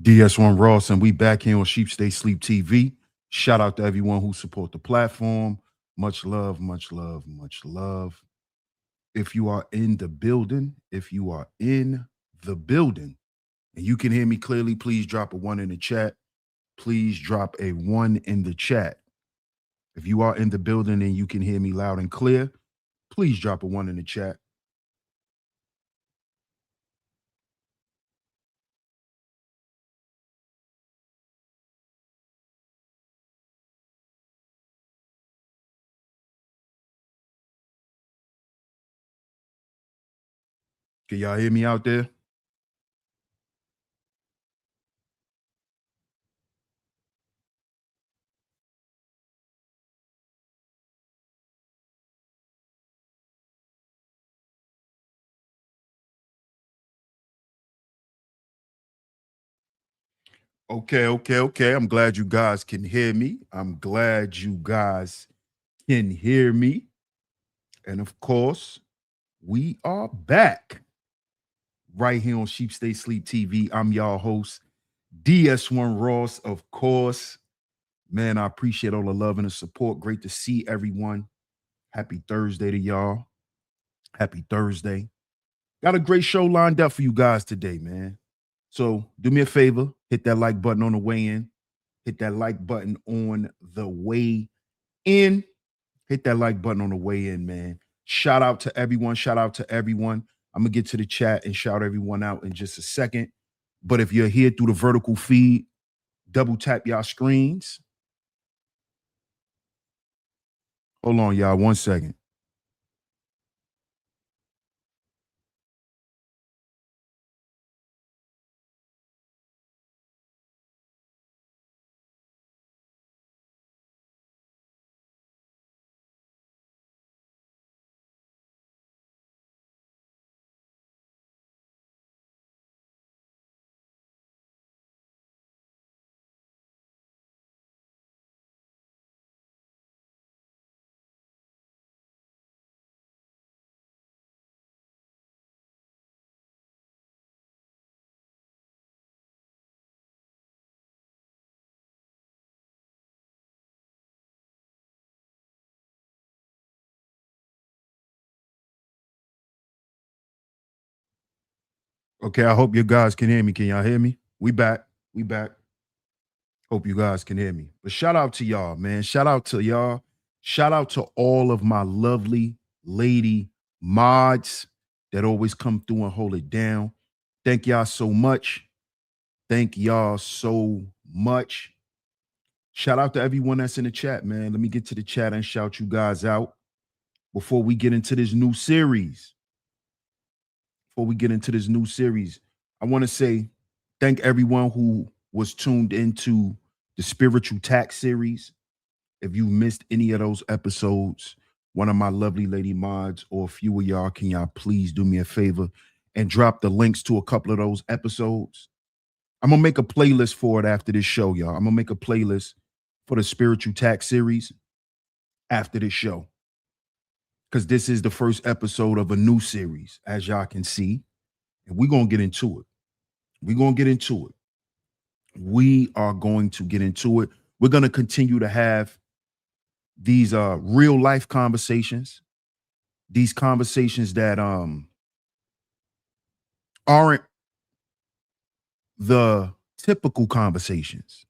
DS1 Ross, and we back here on Sheep Stay Sleep TV. Shout out to everyone who support the platform. Much love, much love, much love. If you are in the building, and you can hear me clearly, please drop a 1 in the chat. Please drop a 1 in the chat. If you are in the building and you can hear me loud and clear, please drop a 1 in the chat. Can y'all hear me out there? Okay. I'm glad you guys can hear me. I'm glad you guys can hear me. And of course, we are back right here on Sheep Stay Sleep TV. I'm y'all host, DS1 Ross, of course. Man, I appreciate all the love and the support. Great to see everyone. Happy Thursday to y'all. Happy Thursday. Got a great show lined up for you guys today, man. So do me a favor, hit that like button on the way in. Hit that like button on the way in. Hit that like button on the way in, man. Shout out to everyone. Shout out to everyone. I'm going to get to the chat and shout everyone out in just a second. But if you're here through the vertical feed, double tap y'all screens. Hold on, y'all. 1 second. Okay, I hope you guys can hear me. Can y'all hear me? We back. We back. Hope you guys can hear me. But shout out to y'all, man. Shout out to y'all. Shout out to all of my lovely lady mods that always come through and hold it down. Thank y'all so much. Thank y'all so much. Shout out to everyone that's in the chat, man. Let me get to the chat and shout you guys out before we get into this new series. I want to say thank everyone who was tuned into the Spiritual Tax series. If you missed any of those episodes, one of my lovely lady mods or a few of y'all, can y'all please do me a favor and drop the links to a couple of those episodes? I'm going to make a playlist for it after this show, y'all. I'm going to make a playlist for the Spiritual Tax series after this show, because this is the first episode of a new series, as y'all can see. And we're going to get into it. We are going to get into it. We're going to continue to have these real life conversations, these conversations that aren't the typical conversations.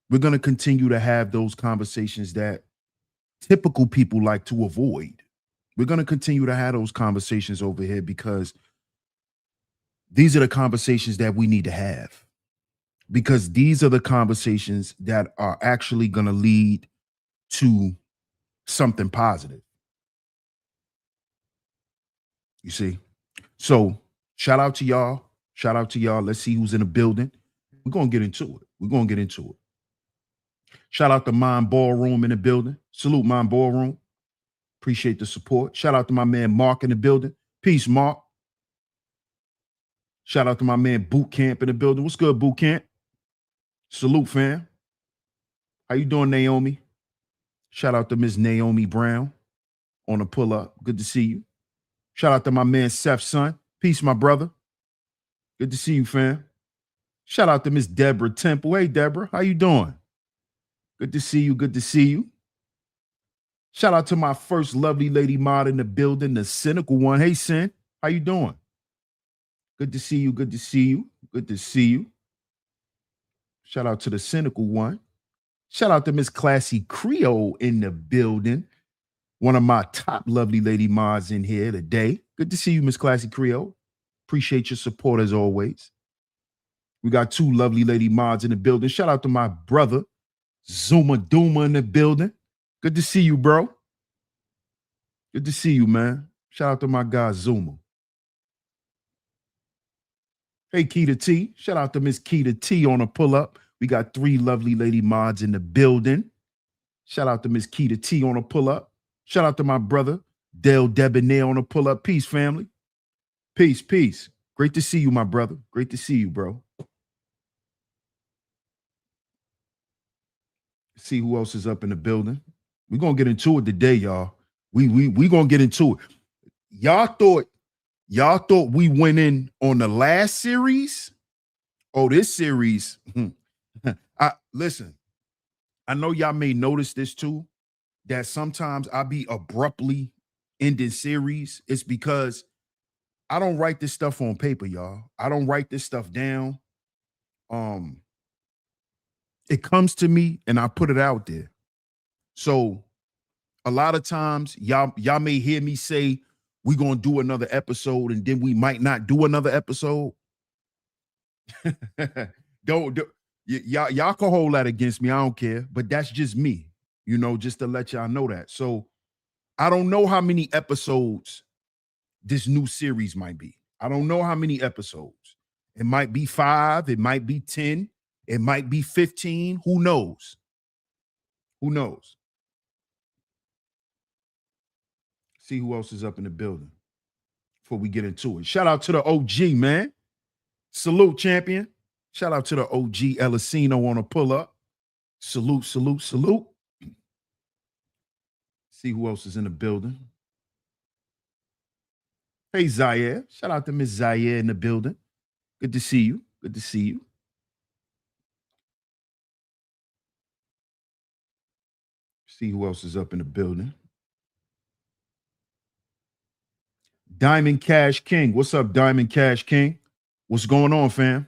We're going to continue to have those conversations that typical people like to avoid. We're going to continue to have those conversations over here because these are the conversations that we need to have, because these are the conversations that are actually going to lead to something positive. You see? So shout out to y'all. Let's see who's in the building. We're going to get into it. Shout out to Mind Ballroom in the building. Salute, Mind Ballroom. Appreciate the support. Shout out to my man Mark in the building. Peace, Mark. Shout out to my man Boot Camp in the building. What's good, Boot Camp? Salute, fam. How you doing, Naomi? Shout out to Miss Naomi Brown on the pull-up. Good to see you. Shout out to my man Seth's son. Peace, my brother. Good to see you, fam. Shout out to Miss Deborah Temple. Hey, Deborah, how you doing? Good to see you. Good to see you. Shout out to my first lovely lady mod in the building, the cynical one. Hey, Sin, how you doing? Good to see you. Good to see you. Good to see you. Shout out to the cynical one. Shout out to Miss Classy Creole in the building. One of my top lovely lady mods in here today. Good to see you, Miss Classy Creole. Appreciate your support as always. We got two lovely lady mods in the building. Shout out to my brother, Zuma Duma in the building. Good to see you, bro. Good to see you, man. Shout out to my guy, Zuma. Hey, Keita T. Shout out to Miss Keita T on a pull-up. We got three lovely lady mods in the building. Shout out to Miss Keita T on a pull-up. Shout out to my brother, Dale Debonair on a pull-up. Peace, family. Peace, peace. Great to see you, my brother. Great to see you, bro. See who else is up in the building. We're gonna get into it today, y'all. We gonna get into it. Y'all thought we went in on the last series. Oh, this series. Listen, I know y'all may notice this too, that sometimes I be abruptly ending series. It's because I don't write this stuff on paper, y'all. I don't write this stuff down. It comes to me and I put it out there. So a lot of times y'all may hear me say we're gonna do another episode and then we might not do another episode. don't y'all can hold that against me. I don't care, but that's just me, just to let y'all know that. So I don't know how many episodes this new series might be. I don't know how many episodes. It might be 5, it might be 10, it might be 15. Who knows? Who knows? See who else is up in the building before we get into it. Shout out to the OG, man. Salute, champion. Shout out to the OG Elisino on a pull-up. Salute, salute, salute. See who else is in the building. Hey, Zaire. Shout out to Miss Zaire in the building. Good to see you. Good to see you. See who else is up in the building. Diamond Cash King. What's up, Diamond Cash King? What's going on, fam?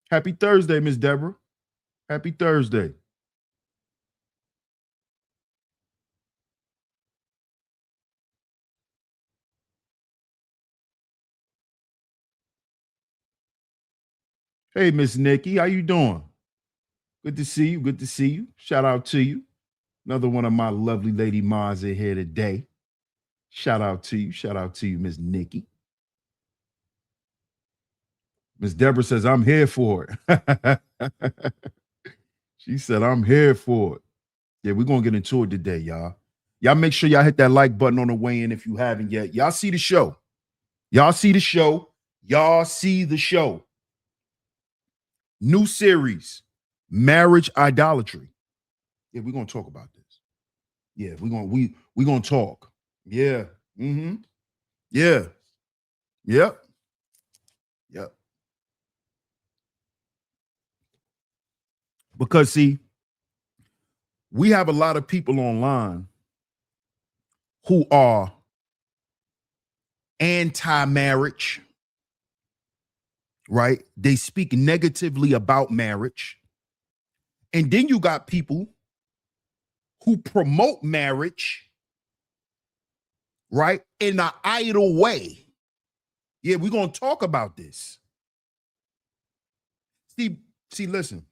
Happy Thursday, Miss Deborah. Happy Thursday. Hey, Miss Nikki, how you doing? Good to see you. Good to see you. Shout out to you. Another one of my lovely lady mods in here today. Shout out to you. Shout out to you, Miss Nikki. Miss Deborah says, I'm here for it. She said, I'm here for it. Yeah, we're going to get into it today, y'all. Y'all make sure y'all hit that like button on the way in if you haven't yet. Y'all see the show. Y'all see the show. Y'all see the show. New series, Marriage Idolatry. Yeah, we're going to talk about this. Yeah, we're going to talk. Yeah. Mm-hmm. Yeah. Yep. Yep. Because see, we have a lot of people online who are anti-marriage, right? They speak negatively about marriage. And then you got people who promote marriage, right, in an idle way. Yeah, we're going to talk about this. See, listen.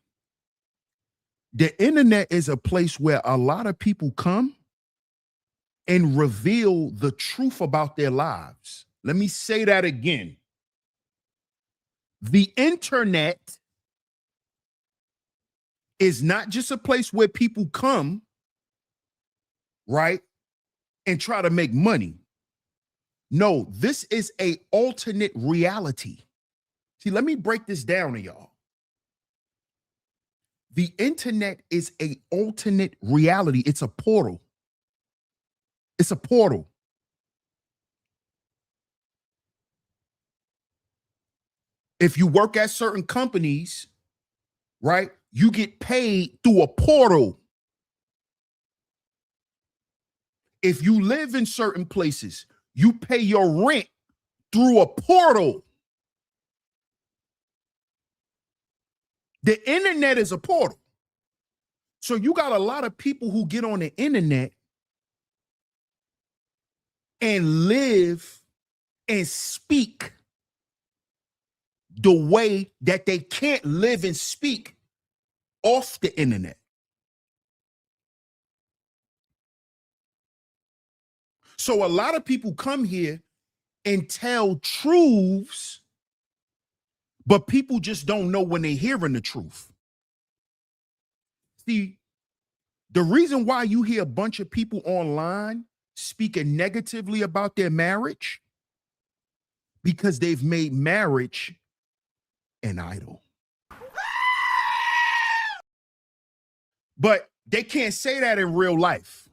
The internet is a place where a lot of people come and reveal the truth about their lives. Let me say that again. The internet is not just a place where people come, right, and try to make money. No, this is an alternate reality. See, let me break this down to y'all. The internet is an alternate reality. It's a portal. It's a portal. If you work at certain companies, right, you get paid through a portal. If you live in certain places, you pay your rent through a portal. The internet is a portal. So you got a lot of people who get on the internet and live and speak the way that they can't live and speak off the internet. So a lot of people come here and tell truths, but people just don't know when they're hearing the truth. See, the reason why you hear a bunch of people online speaking negatively about their marriage, because they've made marriage an idol. But they can't say that in real life.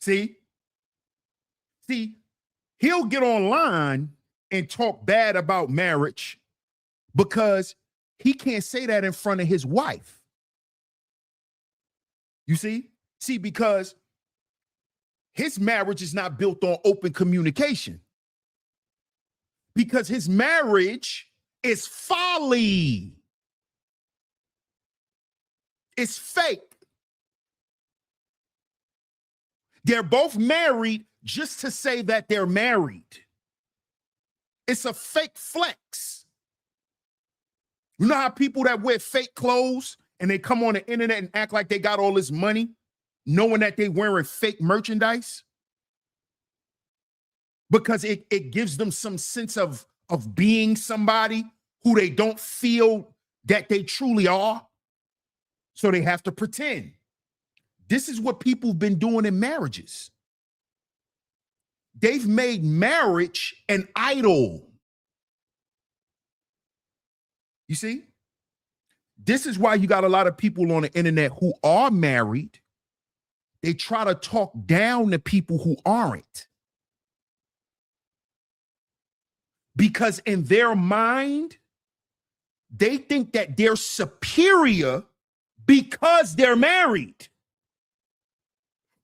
See, he'll get online and talk bad about marriage because he can't say that in front of his wife. You see, because his marriage is not built on open communication. Because his marriage is folly. It's fake. They're both married just to say that they're married. It's a fake flex. You know how people that wear fake clothes and they come on the internet and act like they got all this money, knowing that they're wearing fake merchandise? Because it gives them some sense of being somebody who they don't feel that they truly are. So they have to pretend. This is what people have been doing in marriages. They've made marriage an idol. You see? This is why you got a lot of people on the internet who are married. They try to talk down to people who aren't. Because in their mind, they think that they're superior because they're married.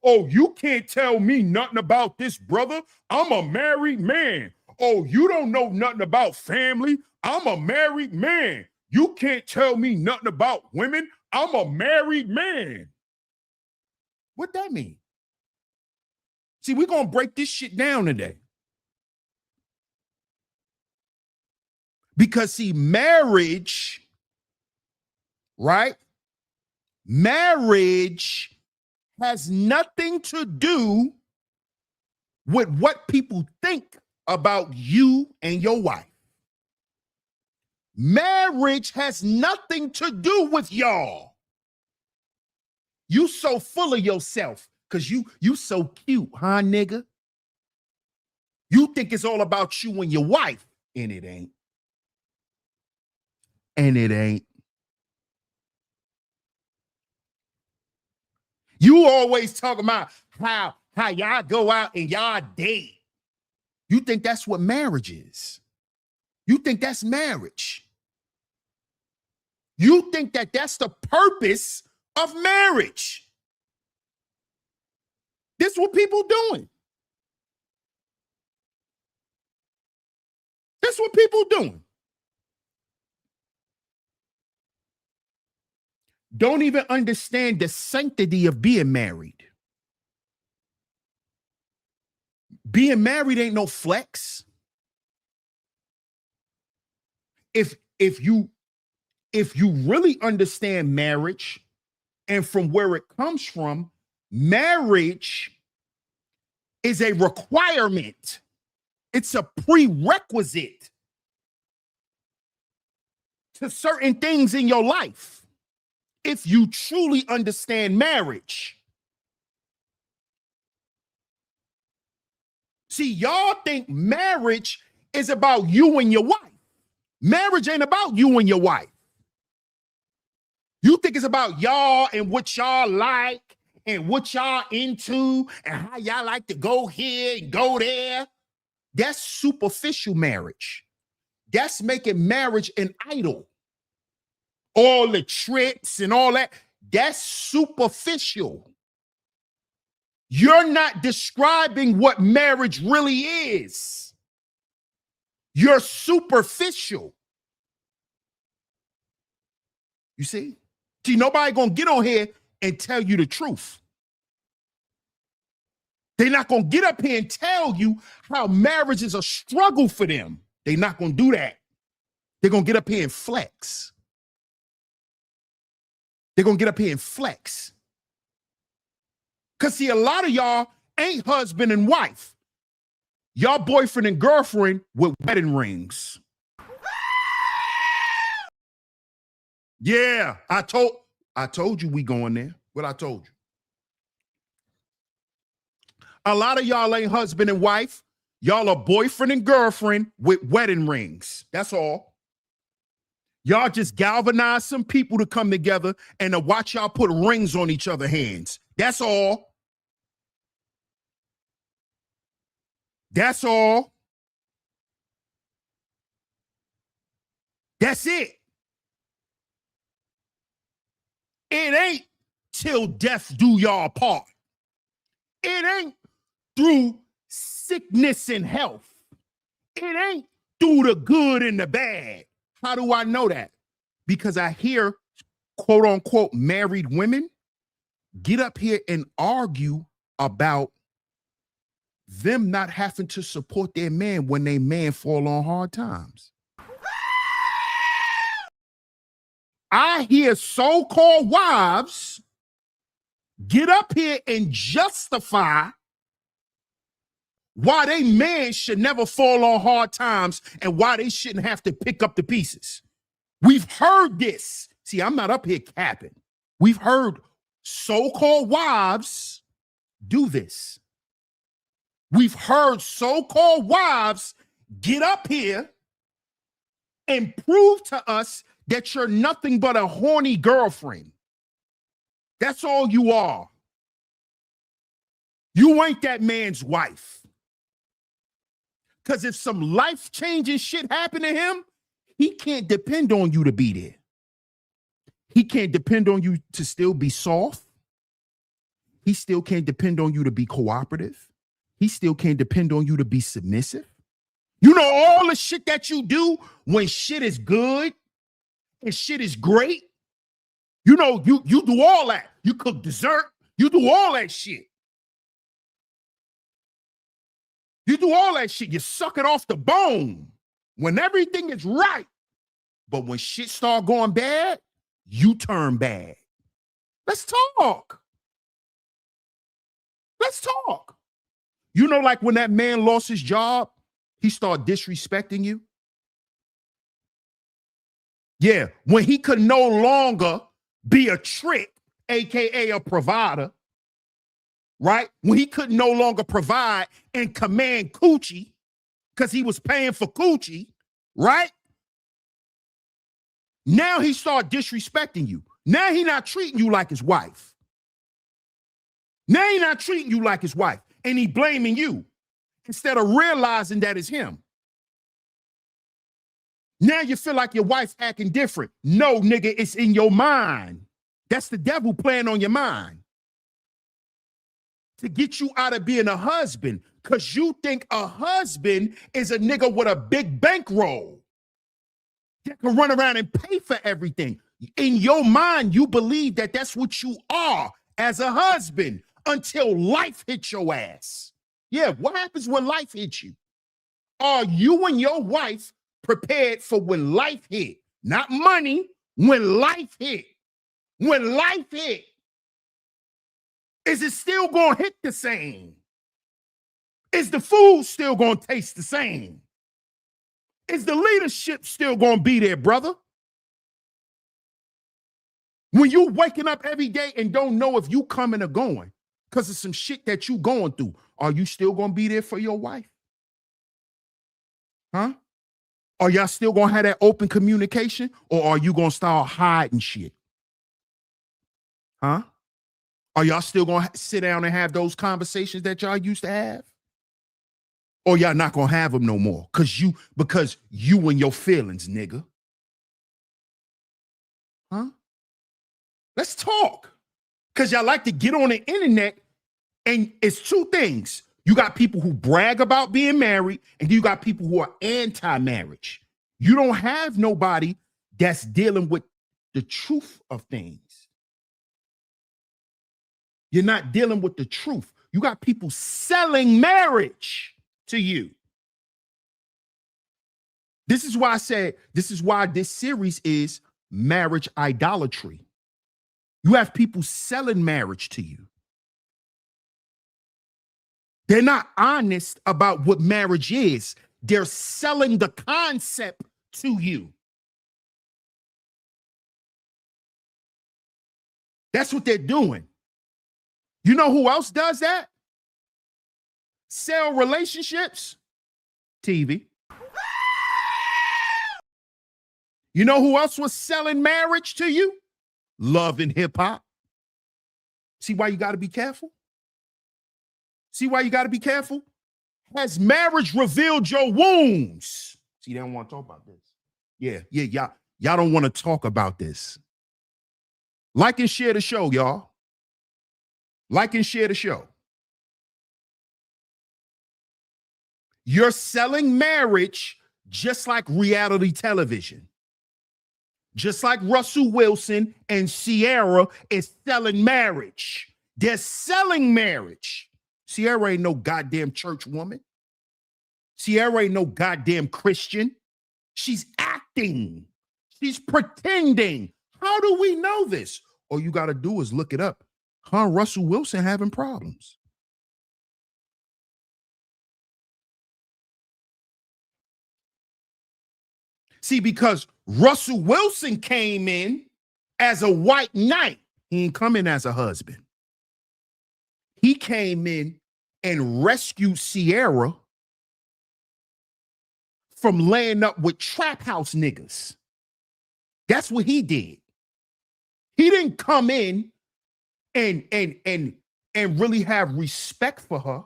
Oh, you can't tell me nothing about this, brother. I'm a married man. Oh, you don't know nothing about family. I'm a married man. You can't tell me nothing about women. I'm a married man. What that mean? See, we're going to break this shit down today. Because see, marriage, right? Marriage has nothing to do with what people think about you and your wife. Marriage has nothing to do with y'all. You so full of yourself because you so cute, huh, nigga? You think it's all about you and your wife, and it ain't. And it ain't. You always talking about how y'all go out and y'all date. You think that's what marriage is. You think that's marriage. You think that that's the purpose of marriage. This is what people doing. That's what people doing. Don't even understand the sanctity of being married. Being married ain't no flex. If you really understand marriage and from where it comes from, marriage is a requirement. It's a prerequisite to certain things in your life. If you truly understand marriage. See, y'all think marriage is about you and your wife. Marriage ain't about you and your wife. You think it's about y'all and what y'all like and what y'all into and how y'all like to go here and go there. That's superficial marriage. That's making marriage an idol. All the trips and all that, that's superficial. You're not describing what marriage really is. You're superficial. You see? See, nobody gonna get on here and tell you the truth. They're not gonna get up here and tell you how marriage is a struggle for them. They're not gonna do that. They're gonna get up here and flex. They're gonna get up here and flex. Because see, a lot of y'all ain't husband and wife. Y'all boyfriend and girlfriend with wedding rings. Yeah, I told you we going there. What I told you. A lot of y'all ain't husband and wife. Y'all are boyfriend and girlfriend with wedding rings. That's all. Y'all just galvanize some people to come together and to watch y'all put rings on each other's hands. That's all. That's all. That's it. It ain't till death do y'all part. It ain't through sickness and health. It ain't through the good and the bad. How do I know that? Because I hear, quote unquote, married women get up here and argue about them not having to support their man when their man fall on hard times. I hear so-called wives get up here and justify why they man should never fall on hard times and why they shouldn't have to pick up the pieces. We've heard this. See, I'm not up here capping. We've heard so-called wives do this. We've heard so-called wives get up here and prove to us that you're nothing but a horny girlfriend. That's all you are. You ain't that man's wife. Because if some life-changing shit happened to him, he can't depend on you to be there. He can't depend on you to still be soft. He still can't depend on you to be cooperative. He still can't depend on you to be submissive. You know all the shit that you do when shit is good and shit is great? You know, you do all that. You cook dessert. You do all that shit. You do all that shit. You suck it off the bone when everything is right. But when shit start going bad, you turn bad. Let's talk. Let's talk. You know, like when that man lost his job, he started disrespecting you. Yeah, when he could no longer be a trick, AKA a provider, right? When he could no longer provide and command coochie because he was paying for coochie, right? Now he started disrespecting you. Now he not treating you like his wife. Now he not treating you like his wife. And he blaming you instead of realizing that it's him. Now you feel like your wife's acting different. No, nigga, it's in your mind. That's the devil playing on your mind to get you out of being a husband because you think a husband is a nigga with a big bankroll that can run around and pay for everything. In your mind, you believe that that's what you are as a husband until life hits your ass. Yeah, what happens when life hits you? Are you and your wife prepared for when life hit? Not money, when life hit. When life hit, is it still going to hit the same? Is the food still going to taste the same? Is the leadership still going to be there, brother? When you waking up every day and don't know if you coming or going because of some shit that you going through, are you still going to be there for your wife? Huh? Are y'all still going to have that open communication or are you going to start hiding shit? Huh? Are y'all still going to sit down and have those conversations that y'all used to have? or y'all not gonna have them no more because you and your feelings, nigga. Huh? Let's talk. Because y'all like to get on the internet, and it's two things. You got people who brag about being married, and you got people who are anti-marriage. You don't have nobody that's dealing with the truth of things. You're not dealing with the truth. You got people selling marriage to you. This is why I said, this is why this series is marriage idolatry. You have people selling marriage to you. They're not honest about what marriage is. They're selling the concept to you. That's what they're doing. You know who else does that? Sell relationships? TV. You know who else was selling marriage to you? Love and hip hop. See why you got to be careful? See why you got to be careful? Has marriage revealed your wounds? See, they don't want to talk about this. Yeah, y'all don't want to talk about this. Like and share the show, y'all. Like and share the show. You're selling marriage just like reality television. Just like Russell Wilson and Sierra is selling marriage. They're selling marriage. Sierra ain't no goddamn church woman. Sierra ain't no goddamn Christian. She's acting. She's pretending. How do we know this? All you got to do is look it up. Russell Wilson having problems. See, because Russell Wilson came in as a white knight. He ain't come in as a husband. He came in and rescued Sierra from laying up with trap house niggas. That's what he did. He didn't come in and really have respect for her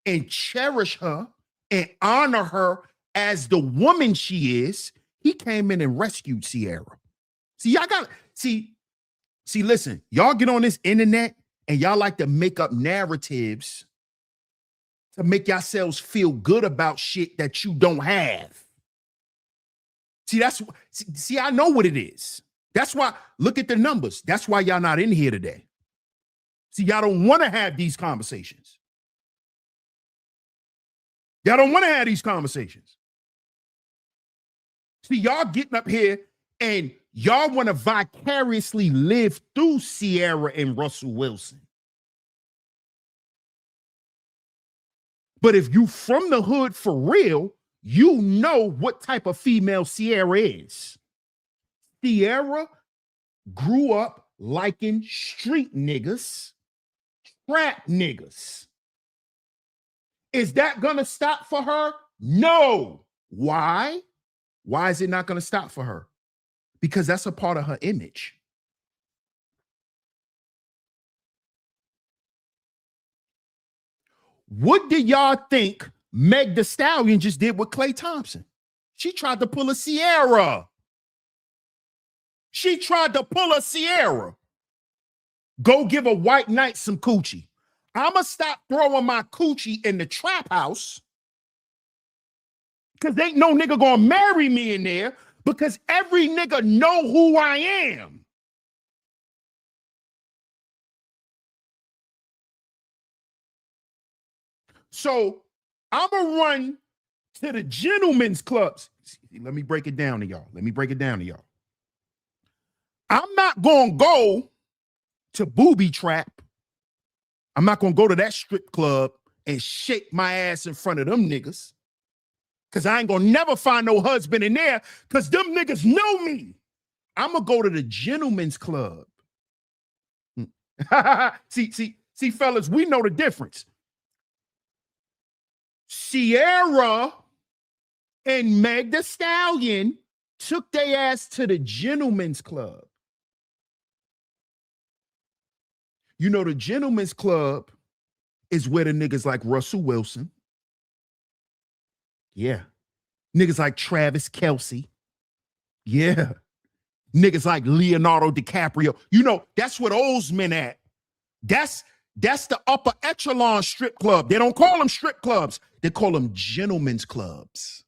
and cherish her and honor her as the woman she is. He came in and rescued Sierra. See, y'all got listen, y'all get on this internet and y'all like to make up narratives to make yourselves feel good about shit that you don't have. See, I know what it is. That's why, look at the numbers. That's why y'all not in here today. See, y'all don't want to have these conversations. Y'all don't want to have these conversations. See, y'all getting up here and y'all want to vicariously live through Sierra and Russell Wilson. But if you from the hood for real, you know what type of female Sierra is. Sierra grew up liking street niggas, trap niggas. Is that going to stop for her? No. Why? Why is it not going to stop for her? Because that's a part of her image. What do y'all think Meg Thee Stallion just did with Klay Thompson? She tried to pull a Sierra. She tried to pull a Sierra. Go give a white knight some coochie. I'ma stop throwing my coochie in the trap house because ain't no nigga gonna marry me in there because every nigga know who I am. So I'ma run to the gentlemen's clubs. Let me break it down to y'all. I'm not gonna go to Booby Trap. I'm not gonna go to that strip club and shake my ass in front of them niggas. Cause I ain't gonna never find no husband in there because them niggas know me. I'm gonna go to the gentlemen's club. see, fellas, we know the difference. Sierra and Meg Thee Stallion took their ass to the gentlemen's club. You know, the gentlemen's club is where the niggas like Russell Wilson, Yeah. Niggas like Travis Kelce. Yeah. Niggas like Leonardo DiCaprio. You know, that's what those men at. That's the upper echelon strip club. They don't call them strip clubs. They call them gentlemen's clubs.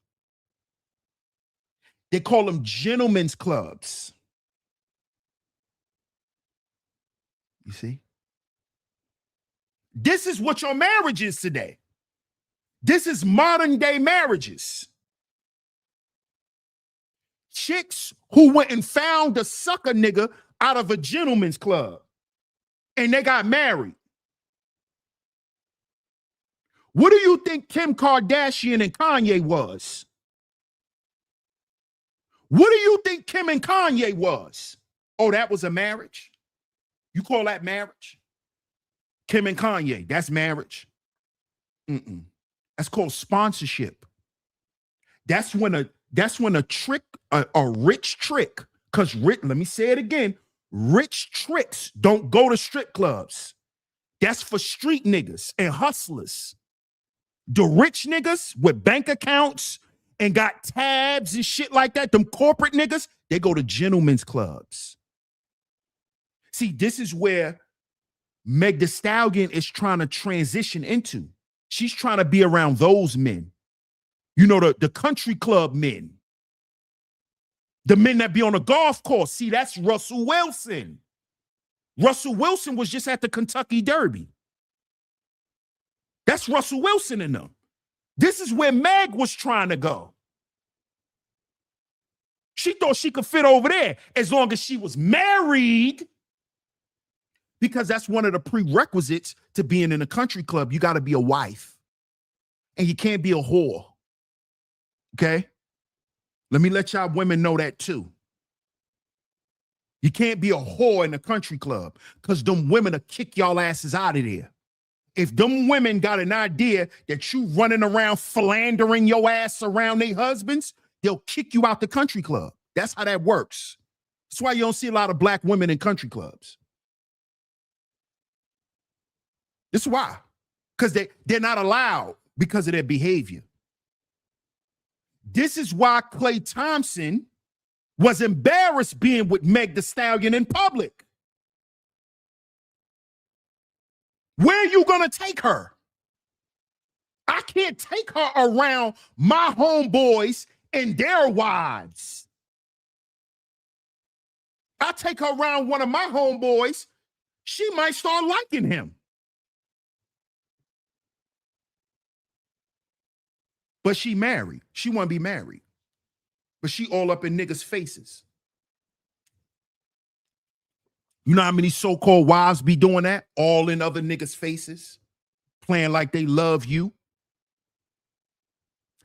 They call them gentlemen's clubs. You see? This is what your marriage is today. This is modern day marriages. Chicks who went and found a sucker nigga out of a gentleman's club and they got married. What do you think Kim Kardashian and Kanye was? What do you think Kim and Kanye was? Oh, that was a marriage? You call that marriage? Kim and Kanye, that's marriage? That's called sponsorship. That's when a trick, a rich trick, because let me say it again, rich tricks don't go to strip clubs. That's for street niggas and hustlers. The rich niggas with bank accounts and got tabs and shit like that, them corporate niggas, they go to gentlemen's clubs. See, this is where Meg Thee Stallion is trying to transition into. She's trying to be around those men. You know, the country club men. The men that be on a golf course. See, that's Russell Wilson. Russell Wilson was just at the Kentucky Derby. That's Russell Wilson in them. This is where Meg was trying to go. She thought she could fit over there as long as she was married, because that's one of the prerequisites to being in a country club. You got to be a wife, and you can't be a whore. Okay? Let me let y'all women know that too. You can't be a whore in a country club, because them women will kick y'all asses out of there. If them women got an idea that you running around philandering your ass around their husbands, they'll kick you out the country club. That's how that works. That's why you don't see a lot of black women in country clubs. This is why. Because they're not allowed because of their behavior. This is why Klay Thompson was embarrassed being with Meg Thee Stallion in public. Where are you going to take her? I can't take her around my homeboys and their wives. I take her around one of my homeboys, she might start liking him. But she married. She want to be married. But she all up in niggas' faces. You know how many so-called wives be doing that? All in other niggas' faces, playing like they love you.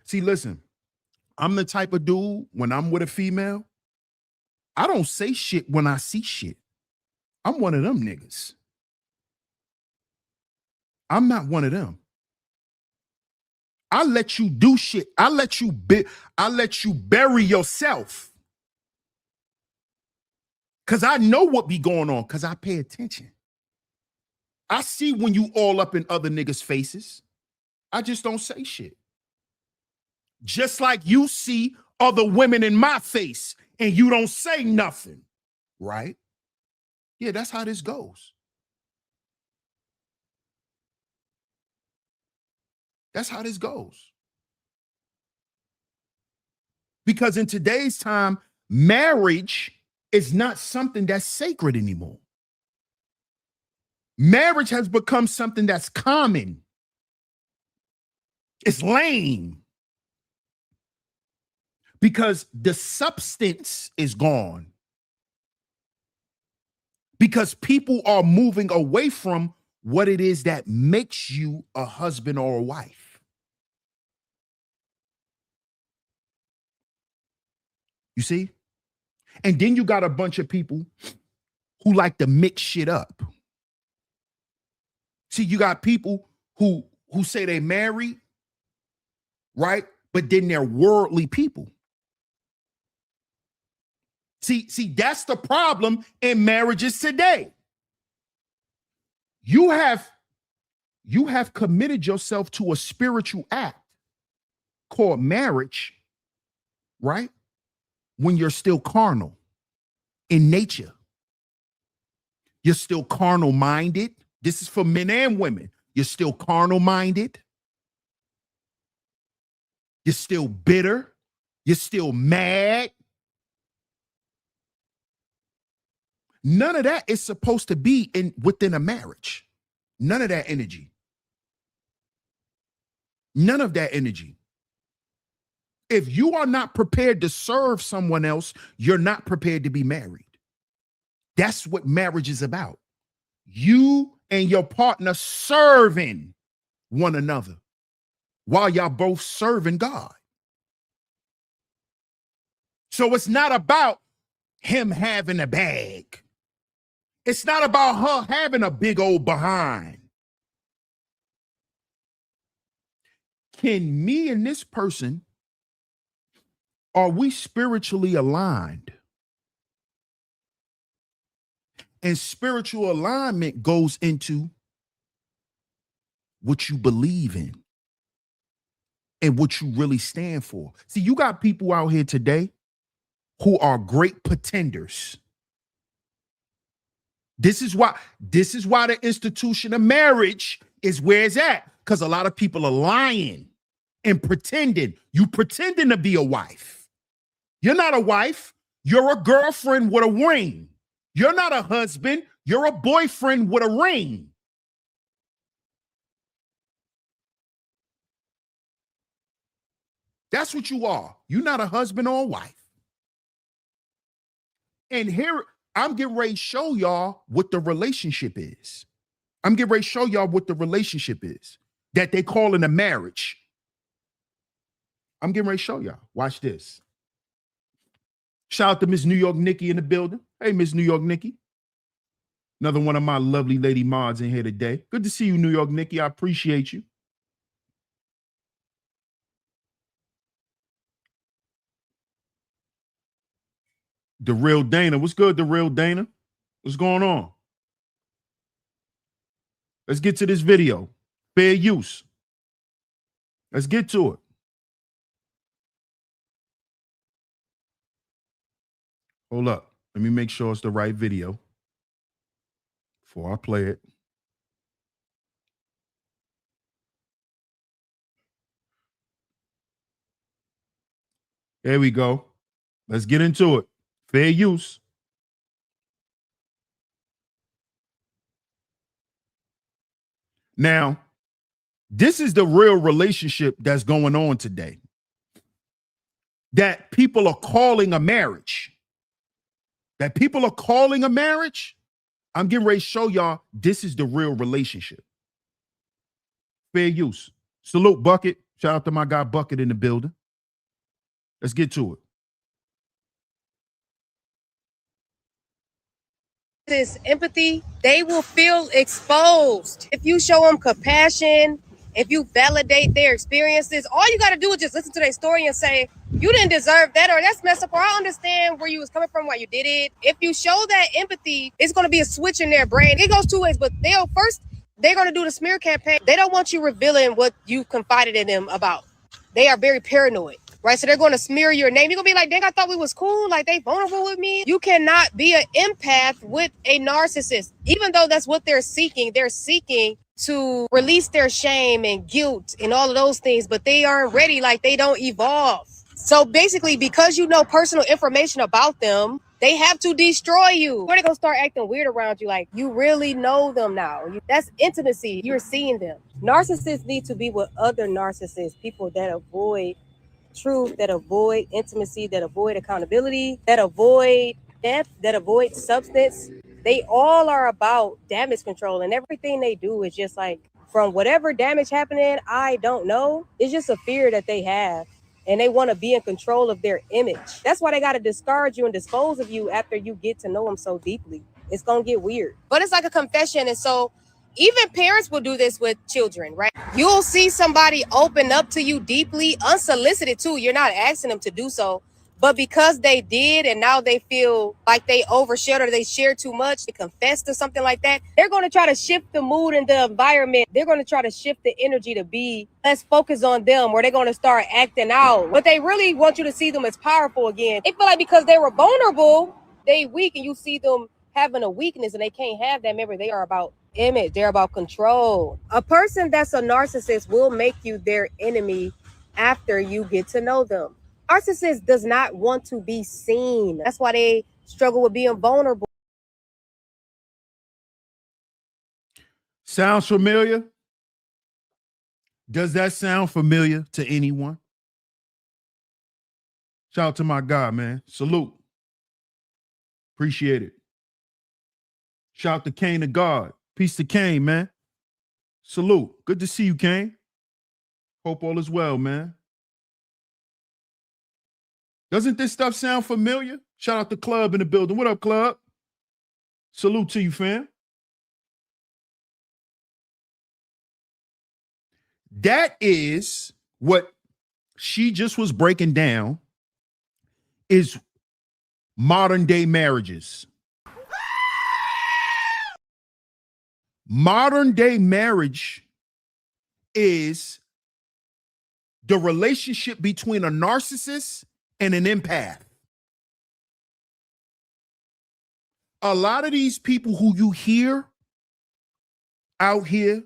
See, listen, I'm the type of dude, when I'm with a female, I don't say shit when I see shit. I'm one of them niggas. I'm not one of them. I let you do shit. I let you bury yourself. Because I know what be going on, because I pay attention. I see when you all up in other niggas' faces. I just don't say shit. Just like you see other women in my face and you don't say nothing, right? Yeah, that's how this goes. That's how this goes. Because in today's time, marriage is not something that's sacred anymore. Marriage has become something that's common. It's lame. Because the substance is gone. Because people are moving away from what it is that makes you a husband or a wife. You see? And then you got a bunch of people who like to mix shit up. See, you got people who say they married, right? But then they're worldly people. See, that's the problem in marriages today. You have committed yourself to a spiritual act called marriage, right? When you're still carnal in nature. You're still carnal minded. This is for men and women. You're still carnal minded. You're still bitter. You're still mad. None of that is supposed to be within a marriage. None of that energy. None of that energy. If you are not prepared to serve someone else, you're not prepared to be married. That's what marriage is about. You and your partner serving one another while y'all both serving God. So it's not about him having a bag. It's not about her having a big old behind. Can me and this person, are we spiritually aligned? And spiritual alignment goes into what you believe in and what you really stand for. See, you got people out here today who are great pretenders. This is why the institution of marriage is where it's at, because a lot of people are lying and pretending. You pretending to be a wife. You're not a wife. You're a girlfriend with a ring. You're not a husband. You're a boyfriend with a ring. That's what you are. You're not a husband or a wife. And here, I'm getting ready to show y'all what the relationship is. I'm getting ready to show y'all what the relationship is that they call in a marriage. I'm getting ready to show y'all. Watch this. Shout out to Miss New York Nikki in the building. Hey, Miss New York Nikki. Another one of my lovely lady mods in here today. Good to see you, New York Nikki. I appreciate you. The Real Dana. What's good, The Real Dana? What's going on? Let's get to this video. Fair use. Let's get to it. Hold up. Let me make sure it's the right video before I play it. There we go. Let's get into it. Fair use. Now, this is the real relationship that's going on today that people are calling a marriage. That people are calling a marriage. I'm getting ready to show y'all this is the real relationship. Fair use. Salute, Bucket. Shout out to my guy Bucket in the building. Let's get to it. This empathy, they will feel exposed. If you show them compassion, if you validate their experiences, all you got to do is just listen to their story and say, you didn't deserve that, or that's messed up, or I understand where you was coming from, why you did it. If you show that empathy, it's going to be a switch in their brain. It goes two ways, but they're going to do the smear campaign. They don't want you revealing what you confided in them about. They are very paranoid. Right, so they're going to smear your name. You're going to be like, dang, I thought we was cool. Like, they vulnerable with me. You cannot be an empath with a narcissist. Even though that's what they're seeking to release their shame and guilt and all of those things, but they aren't ready. Like, they don't evolve. So basically, because you know personal information about them, they have to destroy you. Or they're going to start acting weird around you. Like, you really know them now. That's intimacy. You're seeing them. Narcissists need to be with other narcissists, people that avoid truth, that avoid intimacy, that avoid accountability, that avoid depth, that avoid substance. They all are about damage control, and everything they do is just like, from whatever damage happening, I don't know. It's just a fear that they have, and they want to be in control of their image. That's why they got to discard you and dispose of you after you get to know them so deeply. It's going to get weird. But it's like a confession, and so even parents will do this with children, right? You'll see somebody open up to you deeply, unsolicited too. You're not asking them to do so, But because they did and now they feel like they overshared or they shared too much, they confessed to something like that, they're going to try to shift the mood and the environment. They're going to try to shift the energy to be less focused on them, or they're going to start acting out. But they really want you to see them as powerful again. They feel like because they were vulnerable, they weak, and you see them having a weakness and they can't have that. Remember, they are about image. They're about control. A person that's a narcissist will make you their enemy after you get to know them. Narcissist does not want to be seen. That's why they struggle with being vulnerable. Sounds familiar? Does that sound familiar to anyone? Shout out to my guy, man. Salute. Appreciate it. Shout out to Kane the God. Peace to Kane, man. Salute. Good to see you, Kane. Hope all is well, man. Doesn't this stuff sound familiar? Shout out to Club in the building. What up, Club? Salute to you, fam. That is what she just was breaking down is modern day marriages. Modern day marriage is the relationship between a narcissist and an empath. A lot of these people who you hear out here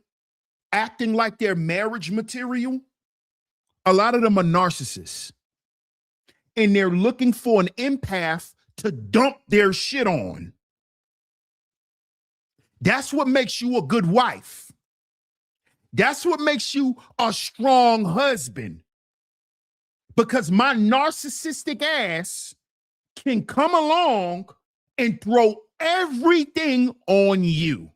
acting like they're marriage material, a lot of them are narcissists. And they're looking for an empath to dump their shit on. That's what makes you a good wife. That's what makes you a strong husband. Because my narcissistic ass can come along and throw everything on you.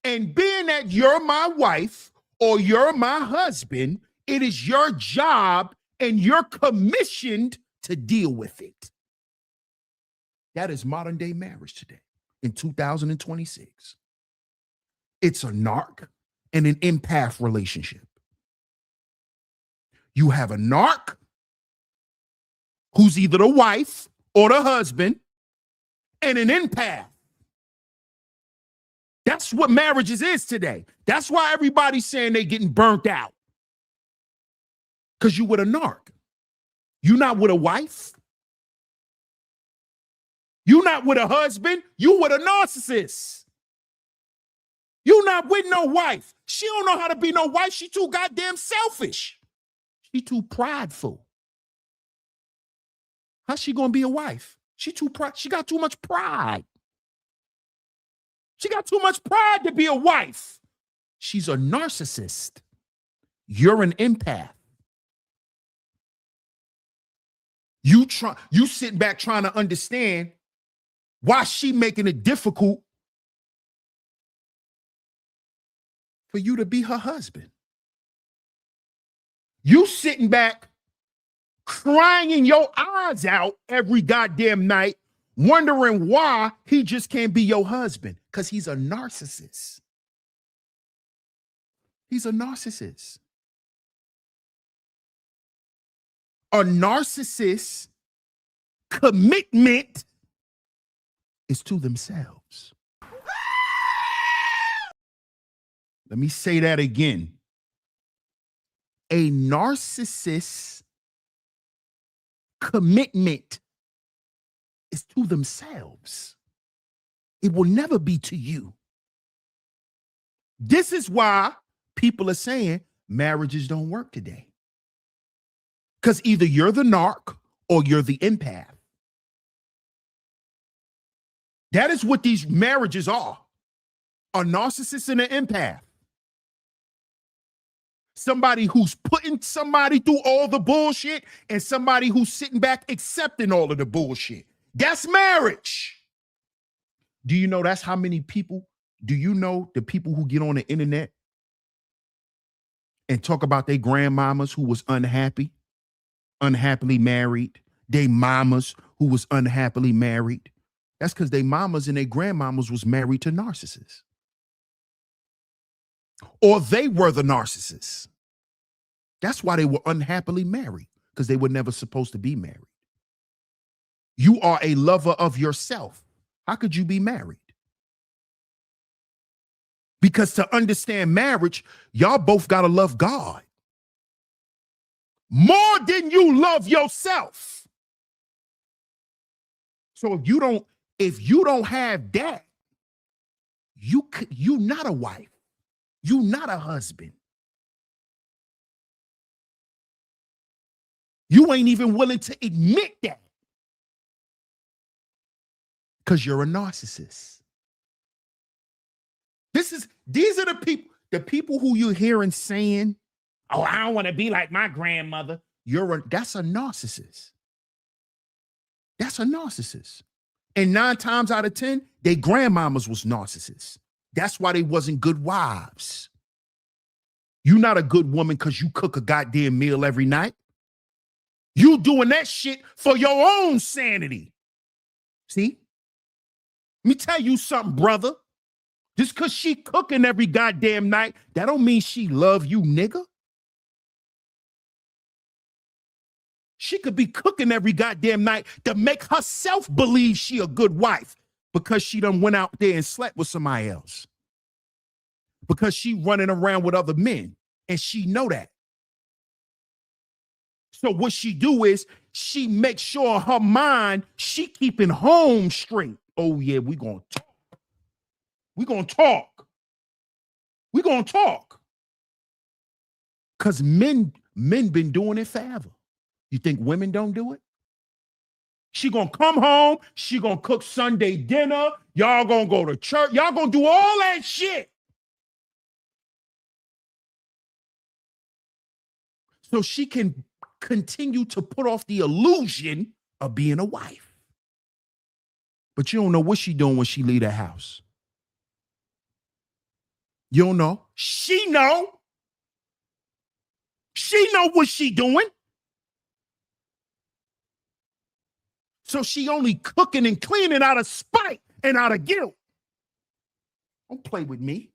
And being that you're my wife or you're my husband, it is your job and you're commissioned to deal with it. That is modern day marriage today in 2026. It's a narc and an empath relationship. You have a narc who's either the wife or the husband and an empath. That's what marriages is today. That's why everybody's saying they're getting burnt out. Because you with a narc. You not with a wife. You not with a husband. You with a narcissist. You not with no wife. She don't know how to be no wife. She too goddamn selfish. She too prideful. How's she gonna be a wife? She got too much pride. She got too much pride to be a wife. She's a narcissist. You're an empath. You sit back trying to understand why she making it difficult for you to be her husband. You sitting back crying your eyes out every goddamn night, wondering why he just can't be your husband, because he's a narcissist. He's a narcissist. A narcissist's commitment is to themselves. Let me say that again. A narcissist's commitment is to themselves. It will never be to you. This is why people are saying marriages don't work today. Because either you're the narc or you're the empath. That is what these marriages are. A narcissist and an empath. Somebody who's putting somebody through all the bullshit and somebody who's sitting back accepting all of the bullshit. That's marriage. Do you know that's how many people, do you know the people who get on the internet and talk about their grandmamas who was unhappily married, they mamas who was unhappily married? That's because they mamas and their grandmamas was married to narcissists. Or they were the narcissists. That's why they were unhappily married, because they were never supposed to be married. You are a lover of yourself. How could you be married? Because to understand marriage, y'all both got to love God more than you love yourself. So if you don't have that, you not a wife. You not a husband. You ain't even willing to admit that because you're a narcissist. These are the people who you're hearing saying, "Oh, I don't want to be like my grandmother." That's a narcissist. That's a narcissist. And 9 times out of 10, their grandmamas was narcissists. That's why they wasn't good wives. You're not a good woman because you cook a goddamn meal every night. You doing that shit for your own sanity. See? Let me tell you something, brother. Just because she cooking every goddamn night, that don't mean she love you, nigga. She could be cooking every goddamn night to make herself believe she a good wife because she done went out there and slept with somebody else. Because she running around with other men and she know that. So what she do is she makes sure her mind, she keeping home straight. Oh yeah, we gonna talk. We gonna talk. We gonna talk. Because men been doing it forever. You think women don't do it? She gonna come home, she gonna cook Sunday dinner, y'all gonna go to church, y'all gonna do all that shit. So she can continue to put off the illusion of being a wife. But you don't know what she doing when she leave the house. You don't know. She know. She know what she doing. So she only cooking and cleaning out of spite and out of guilt. Don't play with me.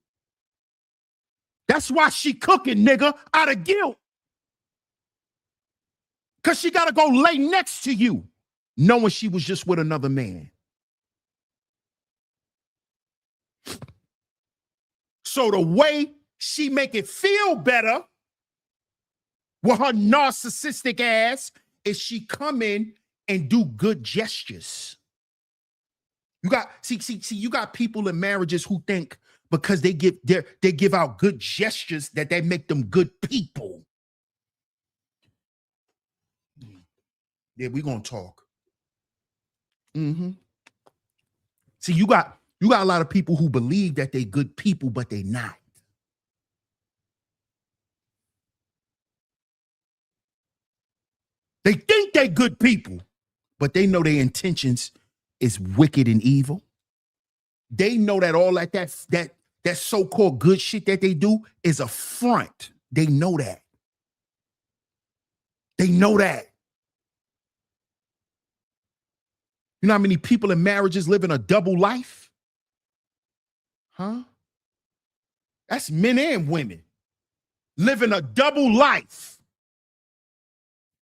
That's why she cooking, nigga, out of guilt. Because she got to go lay next to you, knowing she was just with another man. So the way she make it feel better with her narcissistic ass is she come in and do good gestures. You got people in marriages who think because they give out good gestures that they make them good people. Yeah, we gonna talk. Mm-hmm. See, you got a lot of people who believe that they good people, but they not. They think they good people, but they know their intentions is wicked and evil. They know that all that so-called good shit that they do is a front. They know that. They know that. You know how many people in marriages living a double life? Huh? That's men and women living a double life.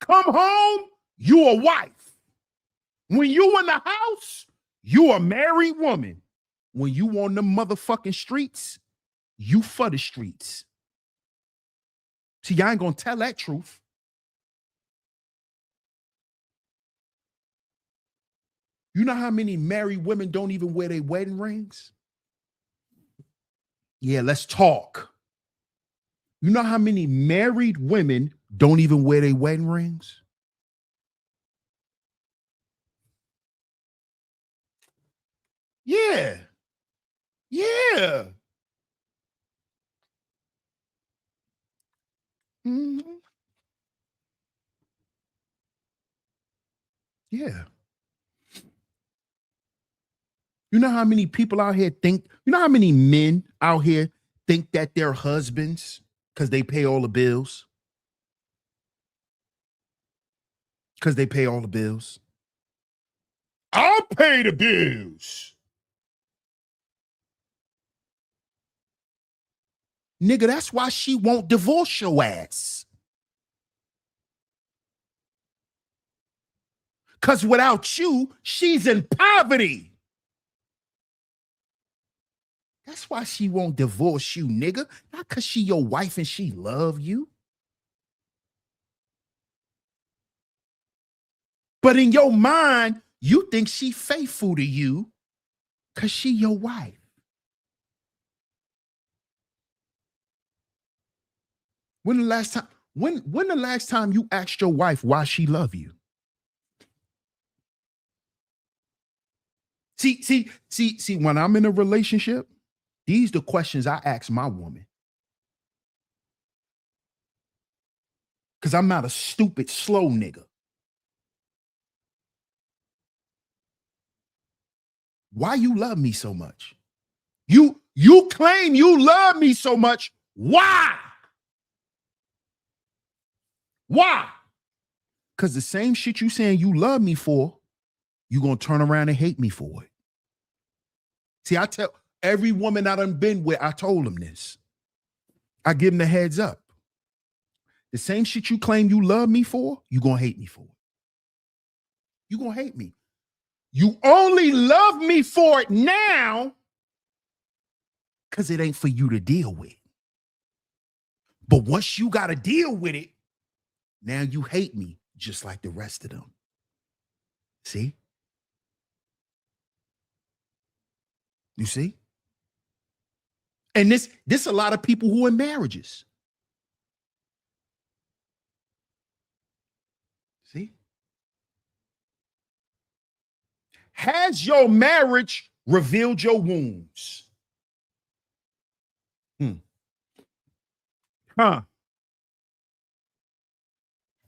Come home, you a wife. When you in the house, you a married woman. When you on the motherfucking streets, you for the streets. See, I ain't gonna tell that truth. You know how many married women don't even wear their wedding rings? Yeah, let's talk. You know how many married women don't even wear their wedding rings? Yeah. Yeah. Mm-hmm. Yeah. You know how many people out here think, you know how many men out here think that they're husbands because they pay all the bills? Because they pay all the bills. I'll pay the bills. Nigga, that's why she won't divorce your ass. Because without you, she's in poverty. That's why she won't divorce you, nigga. Not because she your wife and she love you. But in your mind, you think she faithful to you because she your wife. When the last time you asked your wife why she love you? See, when I'm in a relationship, these the questions I ask my woman. Because I'm not a stupid, slow nigga. Why you love me so much? You claim you love me so much. Why? Why? Because the same shit you saying you love me for, you gonna turn around and hate me for it. See, I tell every woman I done been with, I told them this. I give them the heads up. The same shit you claim you love me for, you gonna hate me for it. You gonna hate me. You only love me for it now because it ain't for you to deal with. But once you gotta deal with it, now you hate me just like the rest of them. See? You see? And this a lot of people who are in marriages. See? Has your marriage revealed your wounds?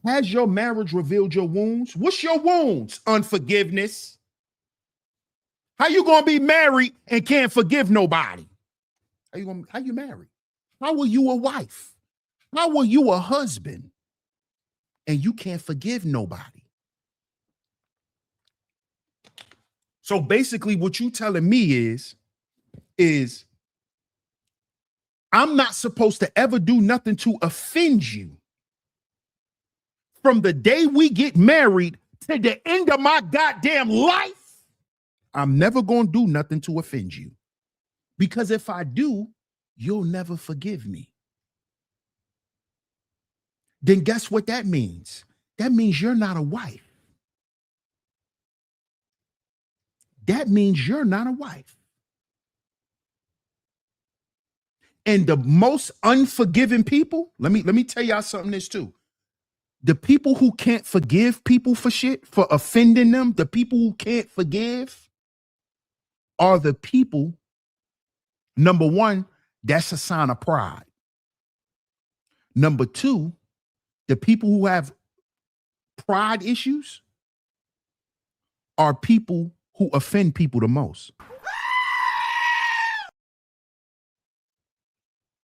Has your marriage revealed your wounds? What's your wounds? Unforgiveness. How you gonna be married and can't forgive nobody? How you married? How are you a wife? How are you a husband? And you can't forgive nobody. So basically what you telling me is I'm not supposed to ever do nothing to offend you. From the day we get married to the end of my goddamn life, I'm never going to do nothing to offend you. Because if I do, you'll never forgive me. Then guess what that means? That means you're not a wife. That means you're not a wife. And the most unforgiving people, let me tell y'all something this too. The people who can't forgive people for shit, for offending them, the people who can't forgive are the people, number one, that's a sign of pride. Number two, the people who have pride issues are people who offend people the most.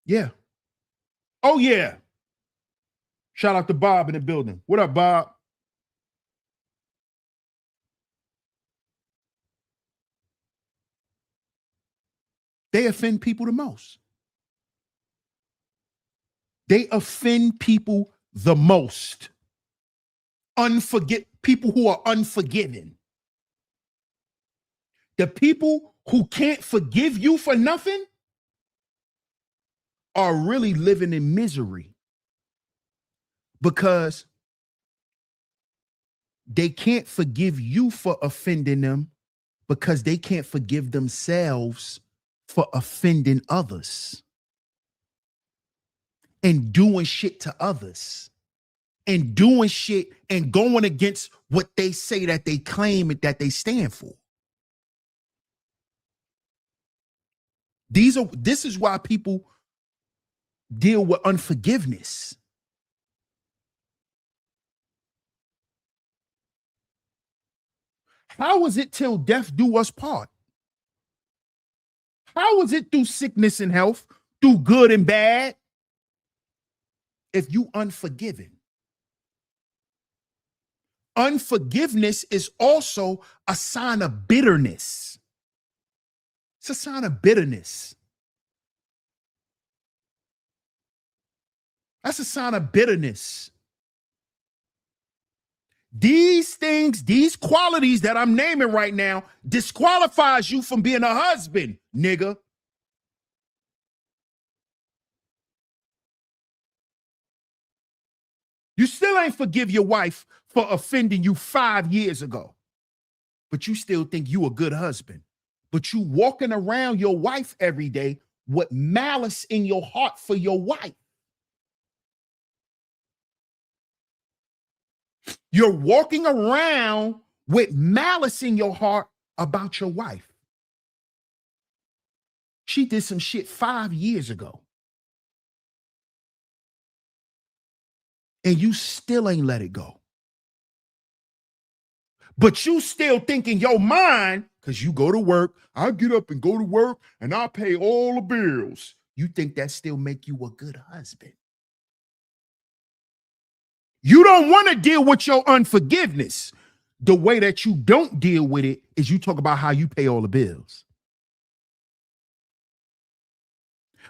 Yeah. Oh, yeah. Shout out to Bob in the building. What up, Bob? They offend people the most. They offend people the most. People who are unforgiving. The people who can't forgive you for nothing are really living in misery because they can't forgive you for offending them because they can't forgive themselves for offending others and doing shit to others and doing shit and going against what they say that they claim that they stand for. This is why people deal with unforgiveness. How is it till death do us part? How is it through sickness and health, through good and bad, if you unforgiving? Unforgiveness is also a sign of bitterness. It's a sign of bitterness. That's a sign of bitterness. These things things, these qualities that I'm naming right now disqualifies you from being a husband, nigga. You still ain't forgive your wife for offending you 5 years ago, but you still think you a good husband. But you walking around your wife every day with malice in your heart for your wife. You're walking around with malice in your heart about your wife. She did some shit 5 years ago. And you still ain't let it go. But you still think in your mind, because you go to work, I'll get up and go to work and I'll pay all the bills. You think that still make you a good husband. You don't want to deal with your unforgiveness. The way that you don't deal with it is you talk about how you pay all the bills.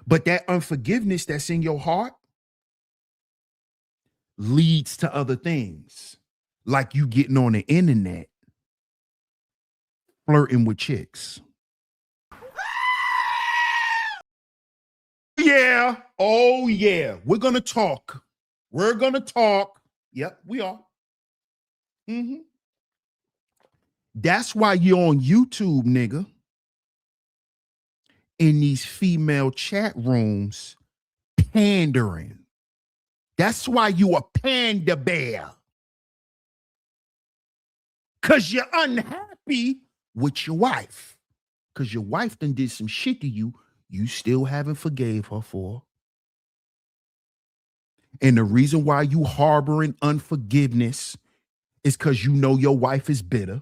But that unforgiveness that's in your heart leads to other things, like you getting on the internet, flirting with chicks. Yeah. Oh, yeah. We're going to talk. We're going to talk. Yep, we are. Mm-hmm. That's why you're on YouTube, nigga, in these female chat rooms pandering. That's why you a panda bear. Because you're unhappy with your wife. Because your wife done did some shit to you still haven't forgave her for. And the reason why you harboring unforgiveness is because you know your wife is bitter.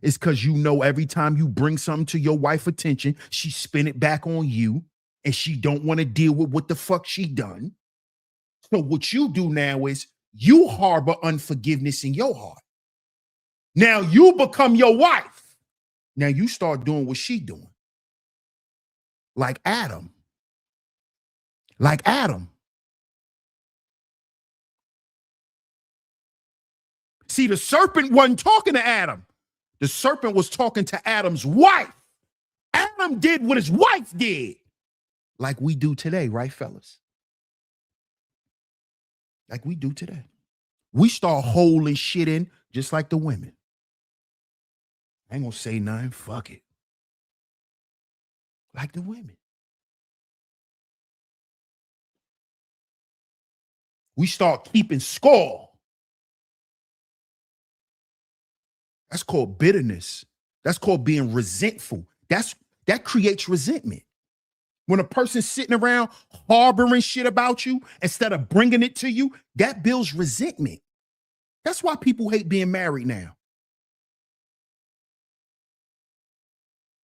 It's because you know every time you bring something to your wife's attention, she spin it back on you and she don't want to deal with what the fuck she done. So what you do now is you harbor unforgiveness in your heart. Now you become your wife. Now you start doing what she doing. Like Adam. Like Adam. See, the serpent wasn't talking to Adam. The serpent was talking to Adam's wife. Adam did what his wife did. Like we do today, right, fellas? Like we do today. We start holding shit in just like the women. I ain't gonna say nothing, fuck it. Like the women. We start keeping score. That's called bitterness. That's called being resentful. That creates resentment. When a person's sitting around harboring shit about you instead of bringing it to you, that builds resentment. That's why people hate being married now.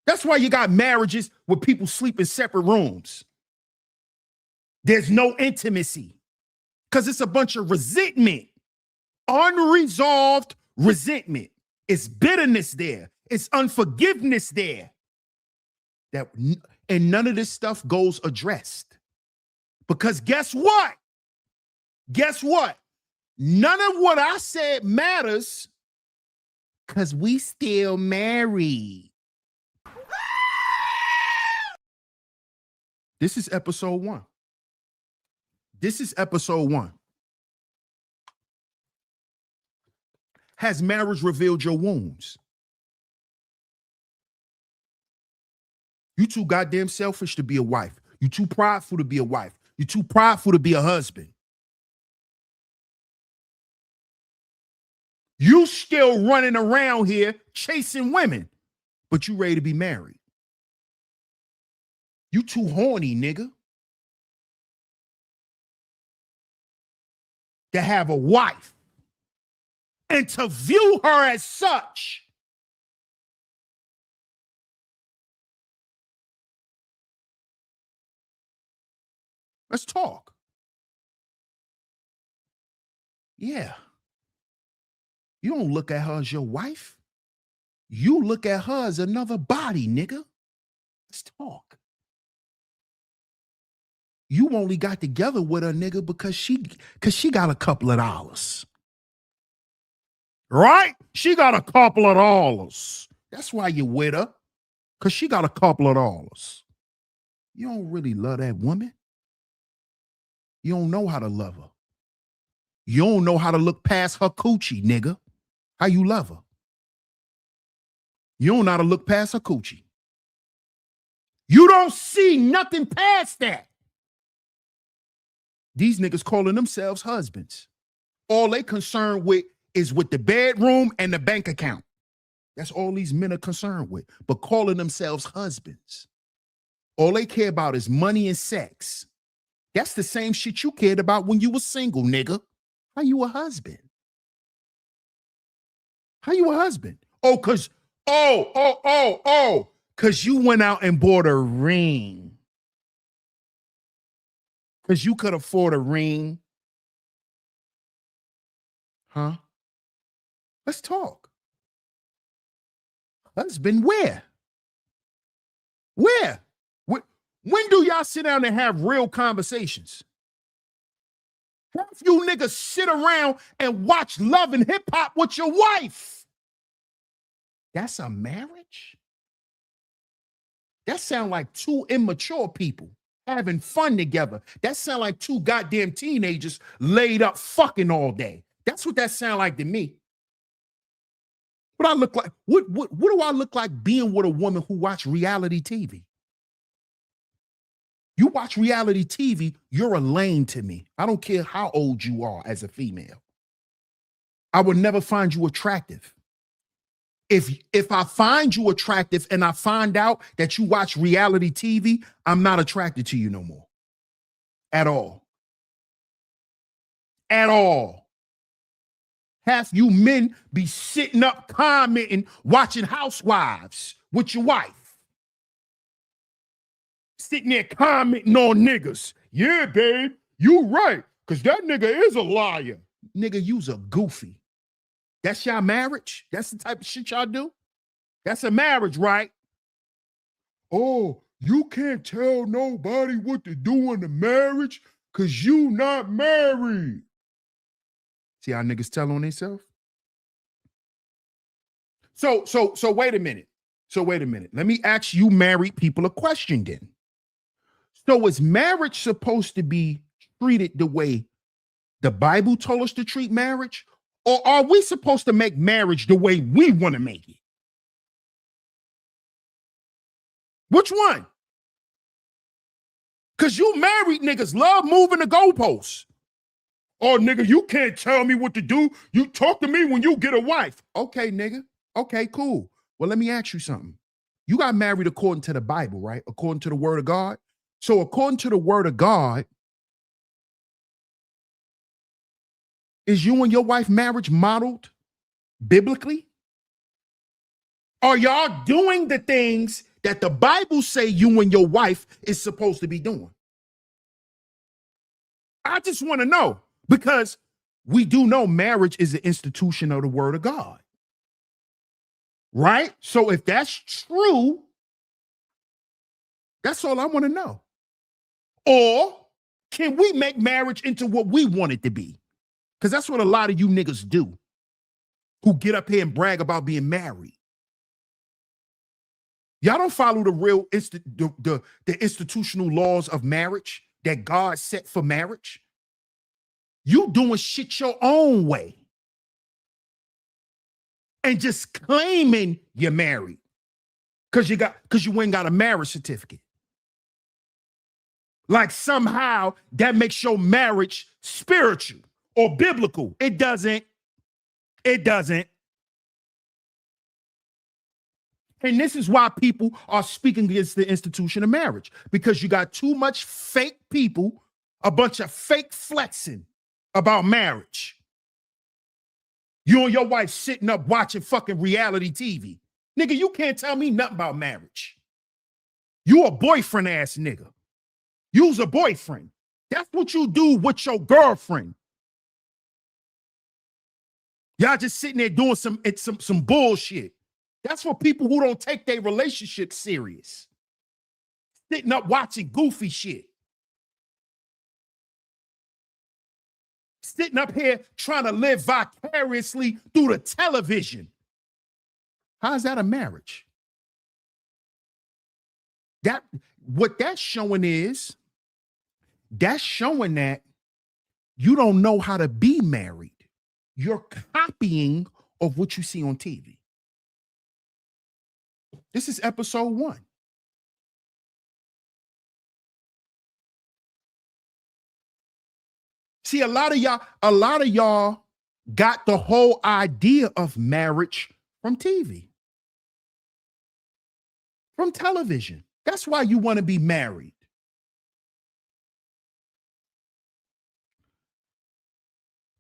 That's why you got marriages where people sleep in separate rooms. There's no intimacy because it's a bunch of resentment, unresolved resentment. It's bitterness there. It's unforgiveness there. And none of this stuff goes addressed. Because guess what? Guess what? None of what I said matters because we still married. This is episode 1. This is episode 1. Has marriage revealed your wounds? You too goddamn selfish to be a wife. You too prideful to be a wife. You too prideful to be a husband. You still running around here chasing women, but you ready to be married. You too horny, nigga, to have a wife and to view her as such. Let's talk. Yeah. You don't look at her as your wife. You look at her as another body, nigga. Let's talk. You only got together with her, nigga, because she got a couple of dollars. Right? She got a couple of dollars. That's why you with her. Because she got a couple of dollars. You don't really love that woman. You don't know how to love her. You don't know how to look past her coochie, nigga. How you love her? You don't know how to look past her coochie. You don't see nothing past that. These niggas calling themselves husbands. All they concerned with is with the bedroom and the bank account. That's all these men are concerned with. But calling themselves husbands. All they care about is money and sex. That's the same shit you cared about when you were single, nigga. How you a husband? How you a husband? Oh, because you went out and bought a ring. Because you could afford a ring. Huh? Let's talk. Husband, where? Where? When do y'all sit down and have real conversations? Half you niggas sit around and watch Love and Hip Hop with your wife. That's a marriage? That sound like two immature people having fun together. That sound like two goddamn teenagers laid up fucking all day. That's what that sound like to me. What I look like? What do I look like being with a woman who watch reality TV? You watch reality TV, you're a lame to me. I don't care how old you are as a female. I would never find you attractive. If I find you attractive and I find out that you watch reality TV, I'm not attracted to you no more. At all. At all. Half you men be sitting up commenting, watching Housewives with your wife. Sitting there commenting on niggas. Yeah, babe, you right, because that nigga is a liar. Nigga, you's a goofy. That's y'all marriage? That's the type of shit y'all do? That's a marriage, right? Oh, you can't tell nobody what to do in the marriage because you not married. See how niggas tell on themselves? So wait a minute. Let me ask you married people a question then. So is marriage supposed to be treated the way the Bible told us to treat marriage? Or are we supposed to make marriage the way we want to make it? Which one? Because you married niggas love moving the goalposts. Oh, nigga, you can't tell me what to do. You talk to me when you get a wife. Okay, nigga. Okay, cool. Well, let me ask you something. You got married according to the Bible, right? According to the word of God. So according to the word of God, is you and your wife marriage modeled biblically? Are y'all doing the things that the Bible say you and your wife is supposed to be doing? I just want to know, because we do know marriage is an institution of the word of God. Right? So if that's true, that's all I want to know. Or can we make marriage into what we want it to be? Because that's what a lot of you niggas do who get up here and brag about being married. Y'all don't follow the real the institutional laws of marriage that God set for marriage. You doing shit your own way and just claiming you're married because you ain't got a marriage certificate. Like somehow that makes your marriage spiritual or biblical. It doesn't. It doesn't. And this is why people are speaking against the institution of marriage, because you got too much fake people, a bunch of fake flexing about marriage. You and your wife sitting up watching fucking reality TV. Nigga, you can't tell me nothing about marriage. You a boyfriend ass nigga. You's a boyfriend. That's what you do with your girlfriend. Y'all just sitting there doing some bullshit. That's for people who don't take their relationship serious. Sitting up watching goofy shit. sitting up here trying to live vicariously through the television. How's that a marriage? What that's showing is, that's showing that you don't know how to be married. You're copying of what you see on TV. This is episode 1. See, a lot of y'all got the whole idea of marriage from TV, from television. That's why you want to be married.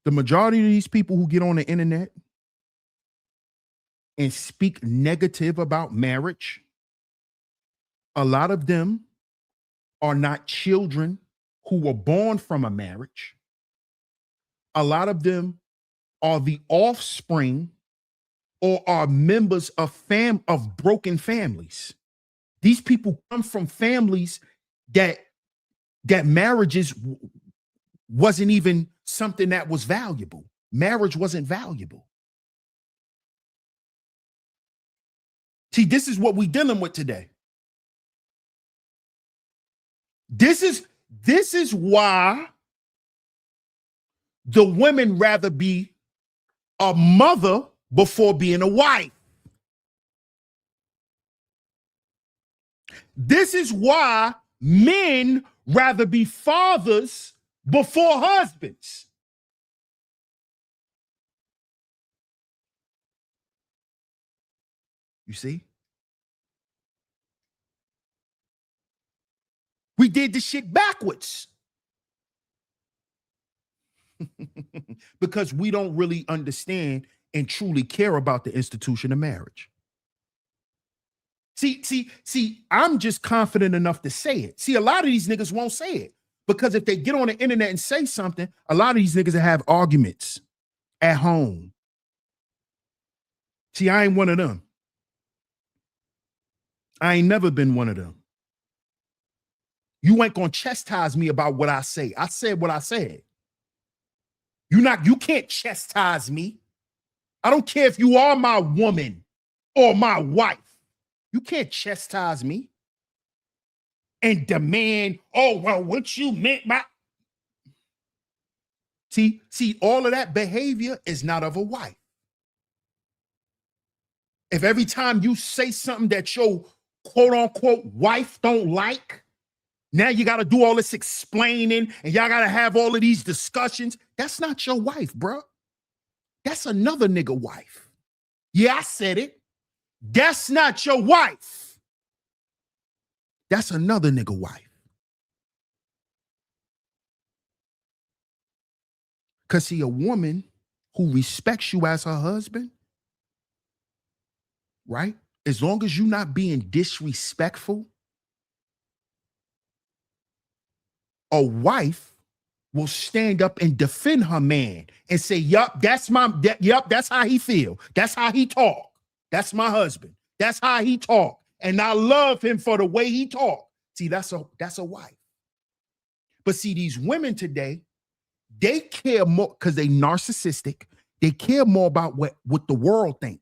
The majority of these people who get on the internet and speak negative about marriage, a lot of them are not children who were born from a marriage. A lot of them are the offspring or are members of broken families. These people come from families that marriages wasn't even something that was valuable. Marriage wasn't valuable. See, this is what we're dealing with today. This is why the women rather be a mother before being a wife. This is why men rather be fathers before husbands. You see? We did the shit backwards. Because we don't really understand and truly care about the institution of marriage. See, I'm just confident enough to say it. See, a lot of these niggas won't say it because if they get on the internet and say something, a lot of these niggas will have arguments at home. See, I ain't one of them. I ain't never been one of them. You ain't gonna chastise me about what I say. I said what I said. You can't chastise me. I don't care if you are my woman or my wife. You can't chastise me and demand, oh, well, what you meant by. See, all of that behavior is not of a wife. If every time you say something that your quote unquote wife don't like, now you got to do all this explaining and y'all got to have all of these discussions. That's not your wife, bro. That's another nigga wife. Yeah, I said it. That's not your wife. That's another nigga wife. Because see, a woman who respects you as her husband, right? As long as you're not being disrespectful, a wife will stand up and defend her man and say, yup, that's how he feel. That's how he talk. That's my husband. That's how he talk. And I love him for the way he talk. See, that's a wife. But see, these women today, they care more because they narcissistic. They care more about what the world think.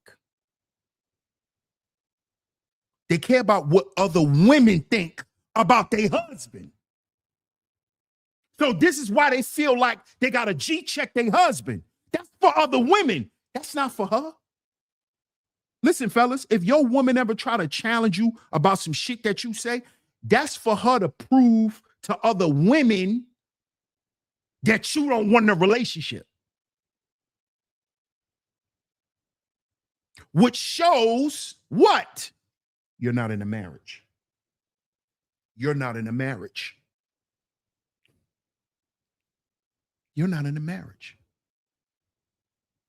They care about what other women think about their husband. So this is why they feel like they got to G-check their husband. That's for other women. That's not for her. Listen, fellas, if your woman ever try to challenge you about some shit that you say, that's for her to prove to other women that you don't want a relationship. Which shows what? You're not in a marriage. You're not in a marriage. You're not in a marriage.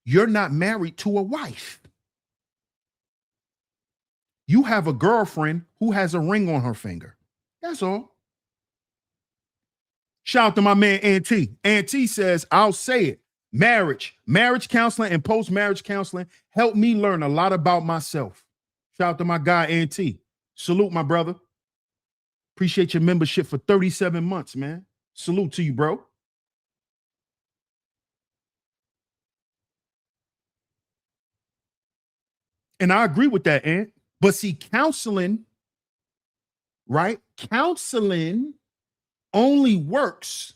You're not married to a wife. You have a girlfriend who has a ring on her finger. That's all. Shout out to my man, Auntie. Auntie says, I'll say it. Marriage counseling and post-marriage counseling helped me learn a lot about myself. Shout out to my guy, Auntie. Salute, my brother. Appreciate your membership for 37 months, man. Salute to you, bro. And I agree with that, Aunt. But see, counseling, right? Counseling only works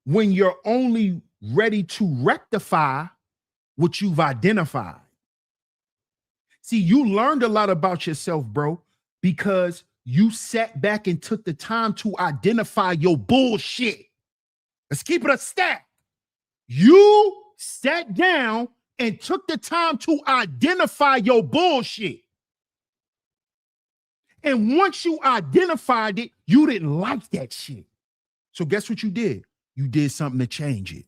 when you're only ready to rectify what you've identified. See, you learned a lot about yourself, bro, because you sat back and took the time to identify your bullshit. Let's keep it a stack. You sat down and took the time to identify your bullshit. And once you identified it, you didn't like that shit. So guess what you did? You did something to change it.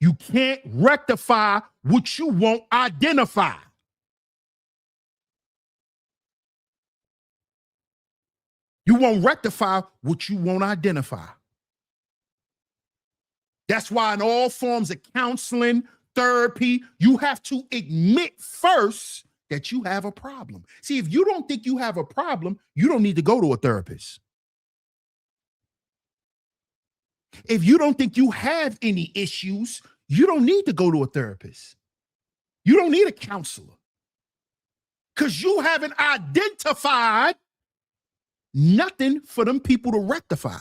You can't rectify what you won't identify. You won't rectify what you won't identify. That's why in all forms of counseling, therapy, you have to admit first that you have a problem. See, if you don't think you have a problem, you don't need to go to a therapist. If you don't think you have any issues, you don't need to go to a therapist. You don't need a counselor because you haven't identified nothing for them people to rectify.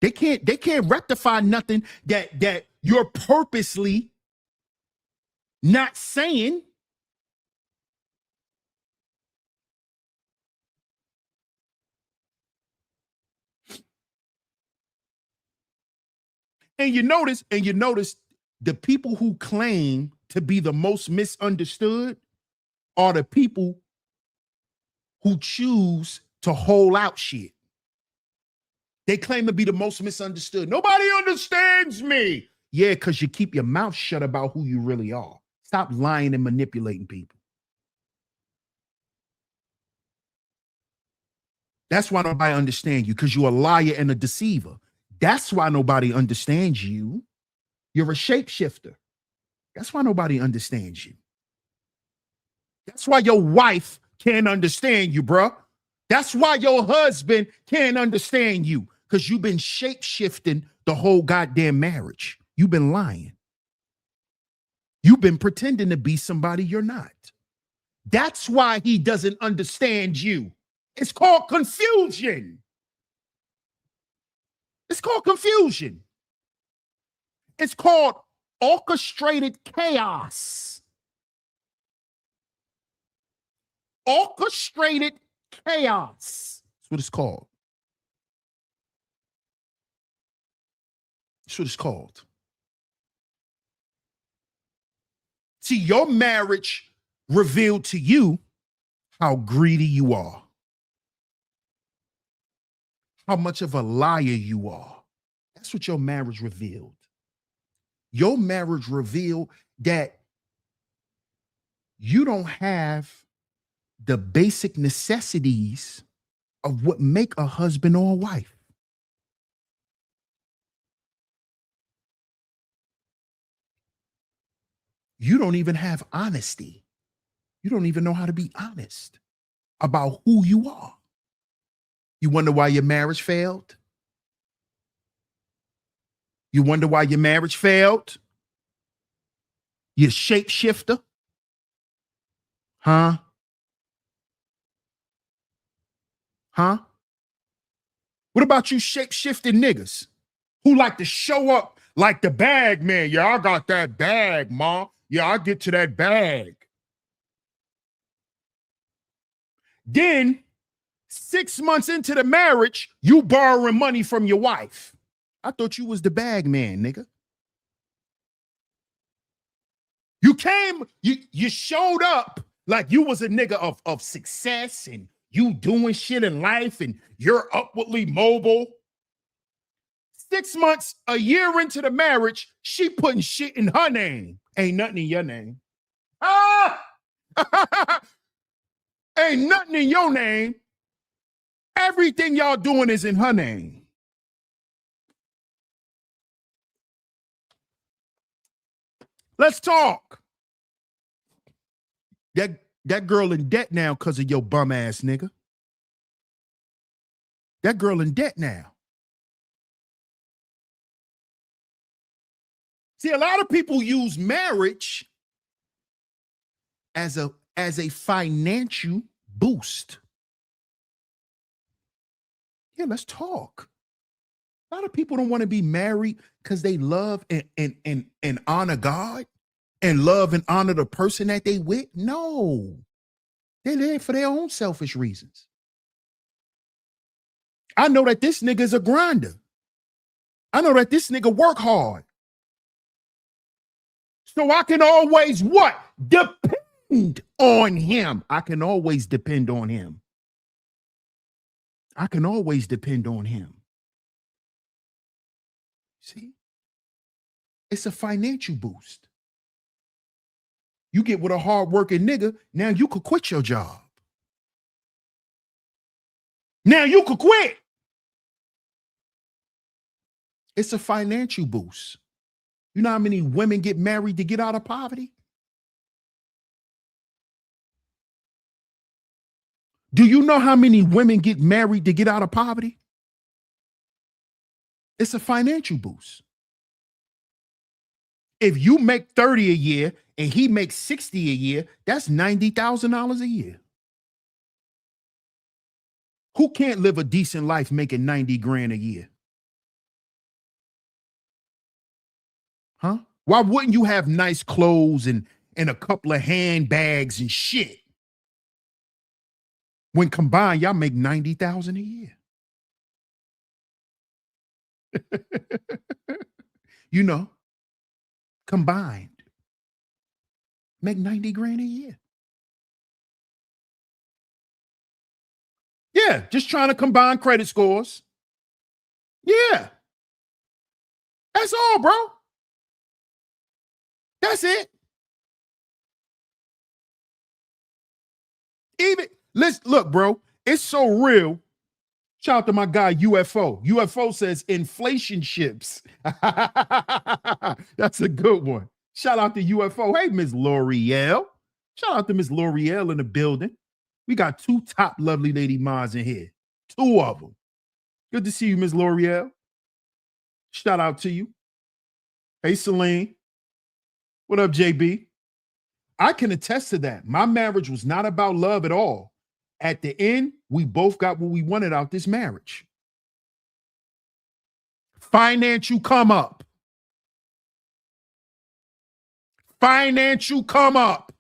They can't rectify nothing that you're purposely not saying. And you notice the people who claim to be the most misunderstood are the people who choose to hold out shit. They claim to be the most misunderstood. Nobody understands me. Yeah, because you keep your mouth shut about who you really are. Stop lying and manipulating people. That's why nobody understands you, because you're a liar and a deceiver. That's why nobody understands you. You're a shapeshifter. That's why nobody understands you. That's why your wife can't understand you, bro. That's why your husband can't understand you, because you've been shape-shifting the whole goddamn marriage. You've been lying. You've been pretending to be somebody you're not. That's why he doesn't understand you. It's called confusion. It's called confusion. It's called orchestrated chaos. Orchestrated chaos. That's what it's called. That's what it's called. See, your marriage revealed to you how greedy you are, how much of a liar you are. That's what your marriage revealed. Your marriage revealed that you don't have the basic necessities of what make a husband or a wife. You don't even have honesty. You don't even know how to be honest about who you are. You wonder why your marriage failed? You wonder why your marriage failed? You shapeshifter? Huh? Huh? What about you shape-shifting niggas who like to show up like the bag man? Yeah, I got that bag, ma. Yeah, I get to that bag. Then 6 months into the marriage, you borrowing money from your wife. I thought you was the bag man, nigga. You came, you showed up like you was a nigga of success and you doing shit in life and you're upwardly mobile. 6 months, a year into the marriage, she putting shit in her name. Ain't nothing in your name. Ah! Ain't nothing in your name. Everything y'all doing is in her name. Let's talk. That girl in debt now because of your bum ass nigga. That girl in debt now. See, a lot of people use marriage as a financial boost. Yeah, let's talk. A lot of people don't want to be married because they love and honor God and love and honor the person that they with. No, they're there for their own selfish reasons. I know that this nigga is a grinder. I know that this nigga work hard. So I can always what? Depend on him. I can always depend on him. I can always depend on him. See? It's a financial boost. You get with a hard-working nigga, now you could quit your job. Now you could quit. It's a financial boost. You know how many women get married to get out of poverty? Do you know how many women get married to get out of poverty? It's a financial boost. If you make 30 a year and he makes 60 a year, that's $90,000 a year. Who can't live a decent life making 90 grand a year? Huh? Why wouldn't you have nice clothes and a couple of handbags and shit? When combined, y'all make 90,000 a year. You know, combined, make 90 grand a year. Yeah, just trying to combine credit scores. Yeah. That's all, bro. That's it. Even let's look, bro. It's so real. Shout out to my guy UFO. UFO says inflation ships. That's a good one. Shout out to UFO. Hey, Miss L'Oreal. Shout out to Miss L'Oreal in the building. We got two top lovely lady mods in here. Two of them. Good to see you, Miss L'Oreal. Shout out to you. Hey, Celine. What up, JB? I can attest to that. My marriage was not about love at all. At the end, we both got what we wanted out this marriage. Financial come up. Financial come up.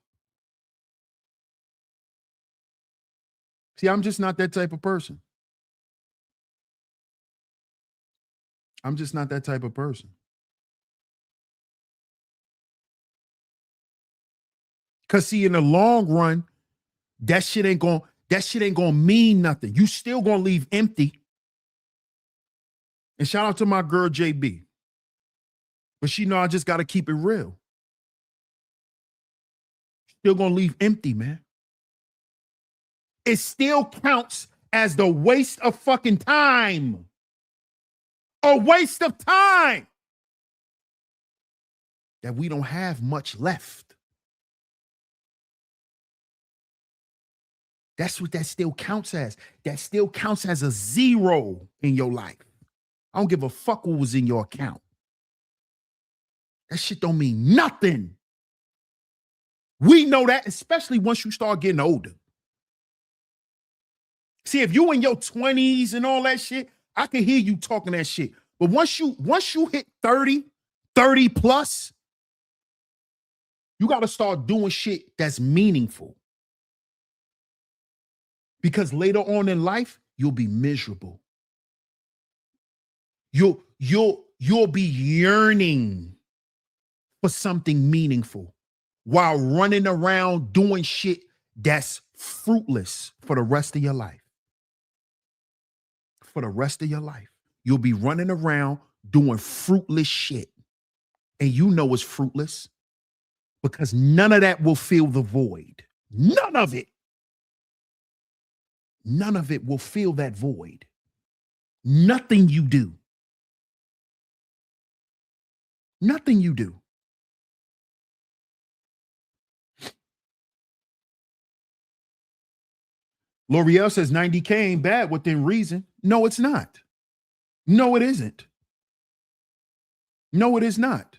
See, I'm just not that type of person. I'm just not that type of person. Cause see, in the long run, that shit ain't gonna mean nothing. You still gonna leave empty. And shout out to my girl JB. But she know I just gotta keep it real. Still gonna leave empty, man. It still counts as the waste of fucking time. A waste of time. That we don't have much left. That's what that still counts as. That still counts as a zero in your life. I don't give a fuck what was in your account. That shit don't mean nothing. We know that, especially once you start getting older. See, if you in your 20s and all that shit, I can hear you talking that shit. But once you hit 30 plus, you got to start doing shit that's meaningful. Because later on in life, you'll be miserable. You'll be yearning for something meaningful while running around doing shit that's fruitless for the rest of your life. For the rest of your life, you'll be running around doing fruitless shit. And you know it's fruitless because none of that will fill the void. None of it. None of it will fill that void. Nothing you do. Nothing you do. L'Oreal says 90K ain't bad within reason. No, it's not. No, it isn't. No, it is not.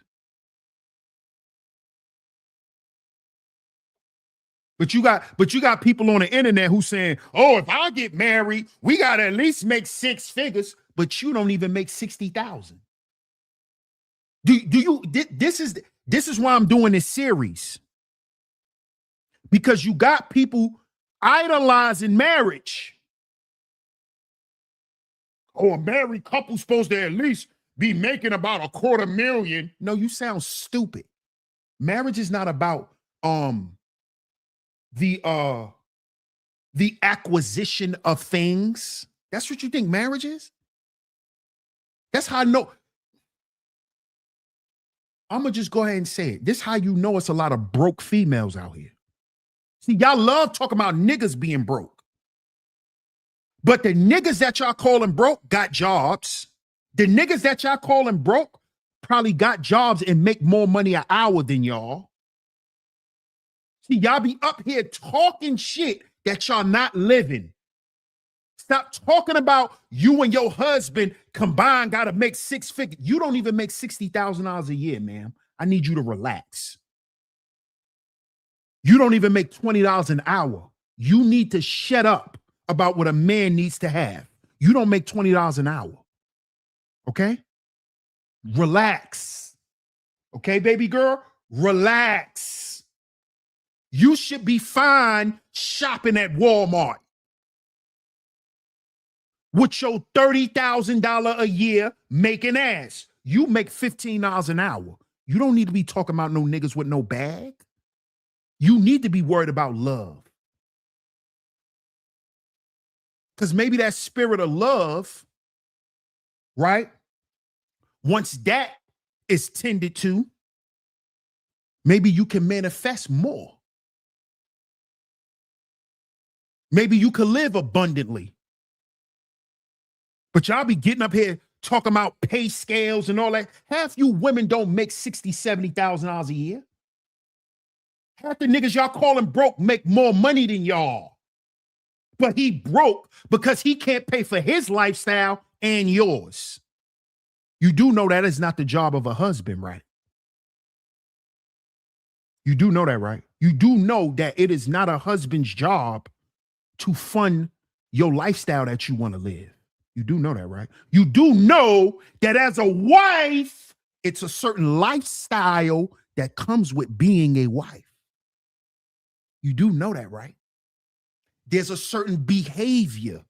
But you got people on the internet who saying, "Oh, if I get married, we gotta at least make 6 figures." But you don't even make 60,000. Do you? This is why I'm doing this series, because you got people idolizing marriage. Oh, a married couple supposed to at least be making about $250,000. No, you sound stupid. Marriage is not about the acquisition of things. That's what you think marriage is? That's how I know. I'm gonna just go ahead and say it. This is how you know it's a lot of broke females out here. See, y'all love talking about niggas being broke. But the niggas that y'all calling broke got jobs. The niggas that y'all calling broke probably got jobs and make more money an hour than y'all. See, y'all be up here talking shit that y'all not living. Stop talking about you and your husband combined got to make 6 figures. You don't even make $60,000 a year, ma'am. I need you to relax. You don't even make $20 an hour. You need to shut up about what a man needs to have. You don't make $20 an hour. Okay? Relax. Okay, baby girl? Relax. You should be fine shopping at Walmart with your $30,000 a year making ass. You make $15 an hour. You don't need to be talking about no niggas with no bag. You need to be worried about love. Because maybe that spirit of love, right? Once that is tended to, maybe you can manifest more. Maybe you can live abundantly. But y'all be getting up here talking about pay scales and all that. Half you women don't make $60,000, $70,000 a year. Half the niggas y'all calling broke make more money than y'all. But he broke because he can't pay for his lifestyle and yours. You do know that is not the job of a husband, right? You do know that, right? You do know that it is not a husband's job to fund your lifestyle that you want to live. You do know that, right? You do know that as a wife, it's a certain lifestyle that comes with being a wife. You do know that, right? There's a certain behavior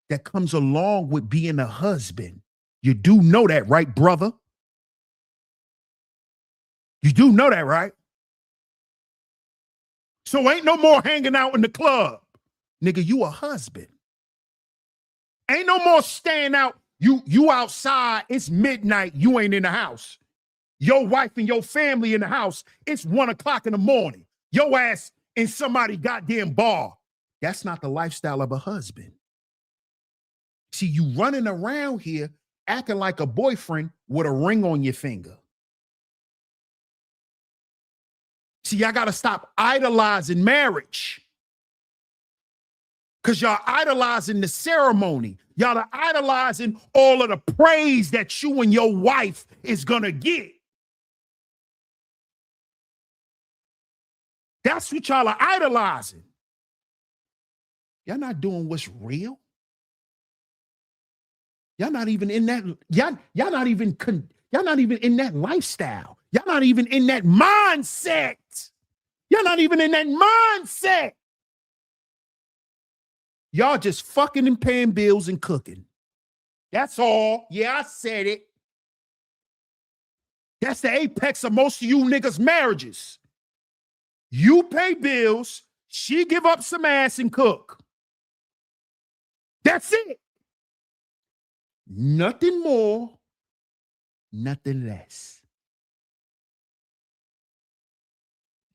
that comes along with being a husband. You do know that, right, brother? You do know that, right? So ain't no more hanging out in the club. Nigga, you a husband. Ain't no more staying out. You outside, it's midnight, you ain't in the house. Your wife and your family in the house, it's 1 o'clock in the morning. Your ass in somebody goddamn bar. That's not the lifestyle of a husband. See, you running around here acting like a boyfriend with a ring on your finger. See, y'all got to stop idolizing marriage. Because y'all idolizing the ceremony. Y'all are idolizing all of the praise that you and your wife is going to get. That's what y'all are idolizing. Y'all not doing what's real. Y'all not even in that. Y'all not even in that lifestyle. Y'all not even in that mindset. Y'all not even in that mindset. Y'all just fucking and paying bills and cooking. That's all. Yeah, I said it. That's the apex of most of you niggas' marriages. You pay bills, she give up some ass and cook. That's it. Nothing more, nothing less.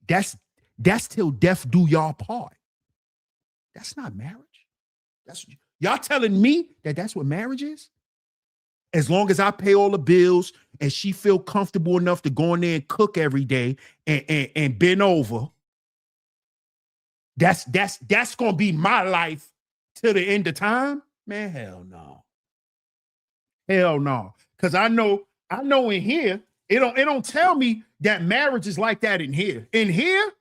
That's till death do y'all part. That's not marriage. That's y'all telling me that that's what marriage is? As long as I pay all the bills and she feel comfortable enough to go in there and cook every day and bend over, that's gonna be my life till the end of time? Man, hell no. Hell no. Because I know in here, it don't tell me that marriage is like that in here. In here,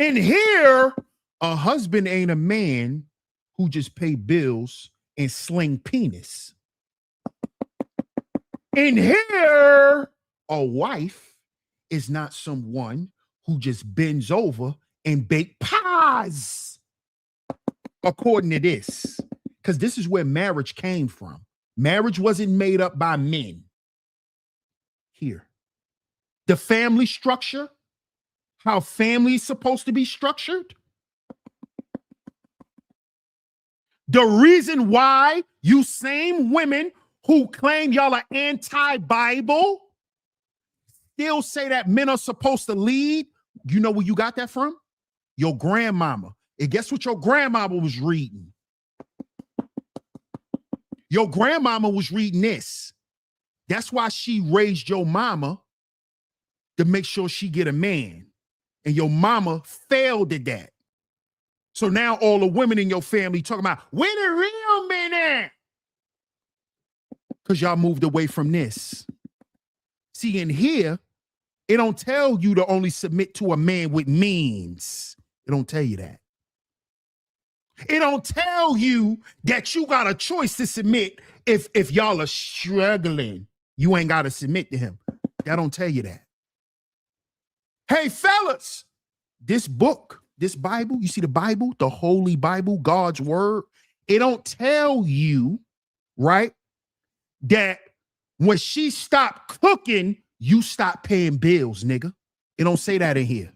And here, a husband ain't a man who just pay bills and sling penis. And here, a wife is not someone who just bends over and bake pies, according to this. Because this is where marriage came from. Marriage wasn't made up by men. Here. The family structure, how family is supposed to be structured. The reason why you same women who claim y'all are anti-Bible still say that men are supposed to lead, you know where you got that from? Your grandmama. And guess what your grandmama was reading? Your grandmama was reading this. That's why she raised your mama to make sure she get a man. And your mama failed at that. So now all the women in your family talking about, where the real men at? Because y'all moved away from this. See, in here, it don't tell you to only submit to a man with means. It don't tell you that. It don't tell you that you got a choice to submit if y'all are struggling. You ain't got to submit to him. That don't tell you that. Hey, fellas, this book, this Bible, you see the Bible, the Holy Bible, God's word, it don't tell you, right, that when she stopped cooking, you stop paying bills, nigga. It don't say that in here.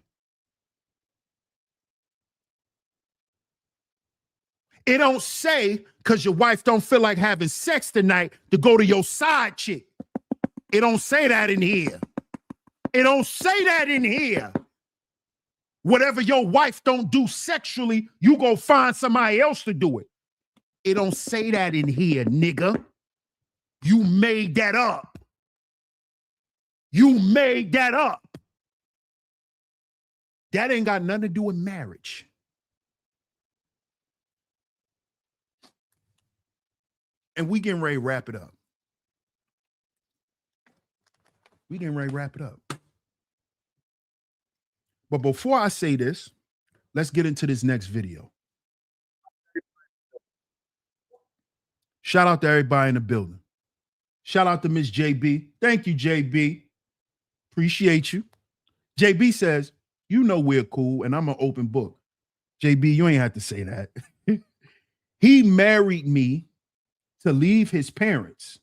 It don't say because your wife don't feel like having sex tonight to go to your side chick. It don't say that in here. It don't say that in here. Whatever your wife don't do sexually, you go find somebody else to do it. It don't say that in here, nigga. You made that up. You made that up. That ain't got nothing to do with marriage. And we getting ready to wrap it up. We getting ready to wrap it up. But before I say this, let's get into this next video. Shout out to everybody in the building. Shout out to Miss JB. Thank you, JB. Appreciate you. JB says, you know we're cool and I'm an open book. JB, you ain't have to say that. He married me to leave his parents.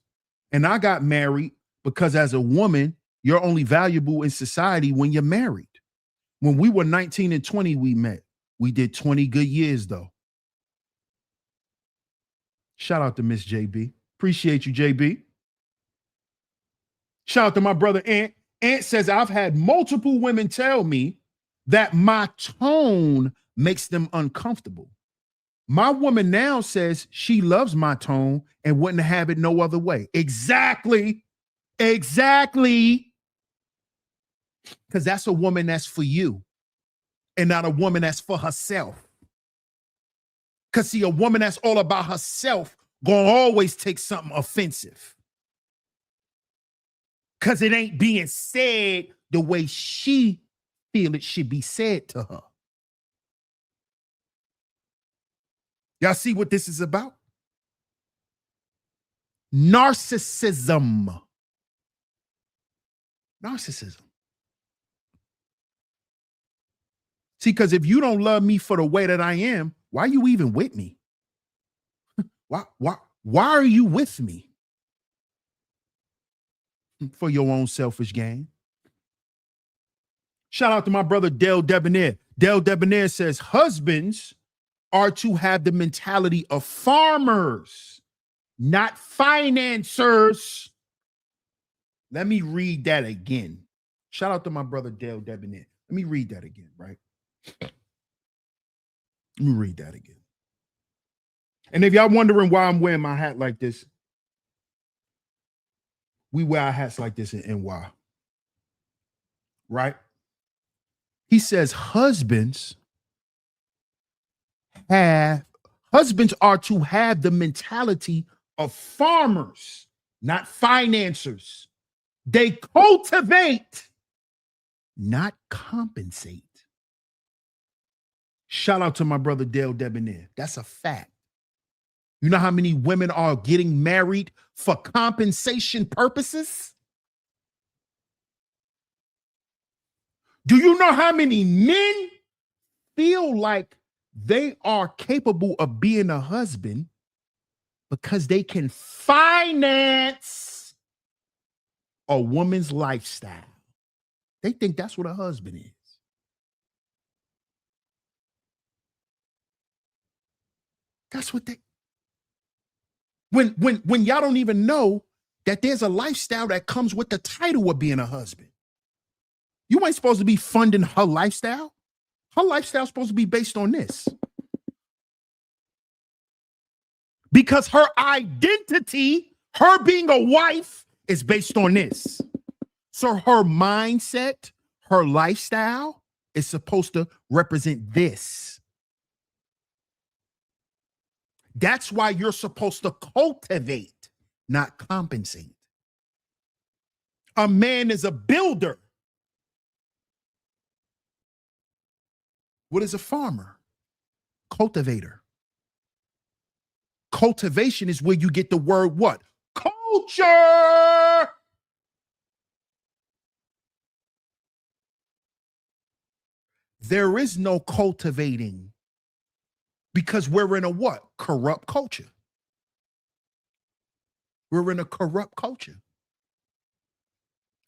And I got married because as a woman, you're only valuable in society when you're married. When we were 19 and 20, we met. We did 20 good years, though. Shout out to Miss JB. Appreciate you, JB. Shout out to my brother Ant. Ant says, I've had multiple women tell me that my tone makes them uncomfortable. My woman now says she loves my tone and wouldn't have it no other way. Exactly. Exactly. Because that's a woman that's for you and not a woman that's for herself. Because see, a woman that's all about herself gonna always take something offensive. Because it ain't being said the way she feel it should be said to her. Y'all see what this is about? Narcissism. Narcissism. See, because if you don't love me for the way that I am, why are you even with me? Why are you with me? For your own selfish gain. Shout out to my brother Dale Debonair. Dale Debonair says husbands are to have the mentality of farmers, not financiers. Let me read that again. Shout out to my brother Dale Debonair. Let me read that again, right? Let me read that again. And if y'all wondering why I'm wearing my hat like this, we wear our hats like this in NY, right? He says husbands are to have the mentality of farmers, not financiers. They cultivate, not compensate. Shout out to my brother Dale Debonair. That's a fact. You know how many women are getting married for compensation purposes? Do you know how many men feel like they are capable of being a husband because they can finance a woman's lifestyle? They think that's what a husband is. That's what they when y'all don't even know that there's a lifestyle that comes with the title of being a husband. You ain't supposed to be funding her lifestyle. Her lifestyle's supposed to be based on this. Because her identity, her being a wife, is based on this. So her mindset, her lifestyle is supposed to represent this. That's why you're supposed to cultivate, not compensate. A man is a builder. What is a farmer? Cultivator. Cultivation is where you get the word what? Culture. There is no cultivating because we're in a what? Corrupt culture. We're in a corrupt culture.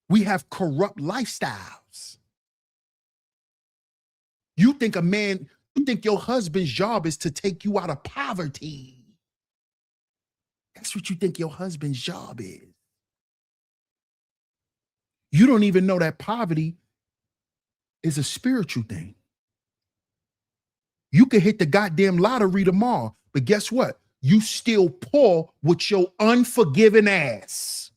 We have corrupt lifestyles. You think your husband's job is to take you out of poverty. That's what you think your husband's job is. You don't even know that poverty is a spiritual thing. You could hit the goddamn lottery tomorrow, but guess what? You still poor with your unforgiving ass.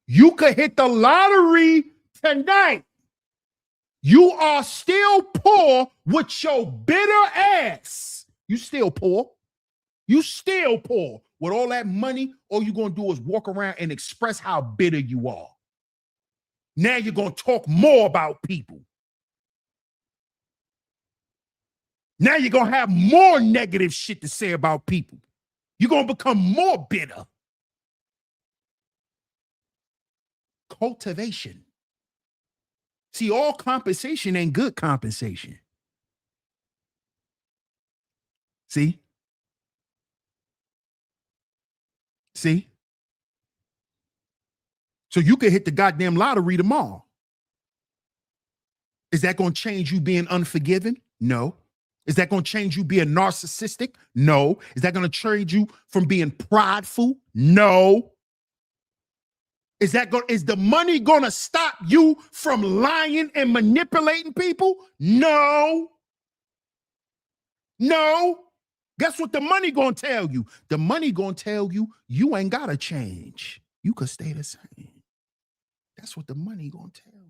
You could hit the lottery tonight. You are still poor with your bitter ass. You still poor. You still poor. With all that money, all you're going to do is walk around and express how bitter you are. Now you're going to talk more about people. Now you're going to have more negative shit to say about people. You're going to become more bitter. Cultivation. See, all compensation ain't good compensation. See? See? So you could hit the goddamn lottery tomorrow. Is that going to change you being unforgiving? No. Is that going to change you being narcissistic? No. Is that going to change you from being prideful? No. Is the money going to stop you from lying and manipulating people? No. No. Guess what the money going to tell you? The money going to tell you you ain't got to change. You could stay the same. That's what the money going to tell you.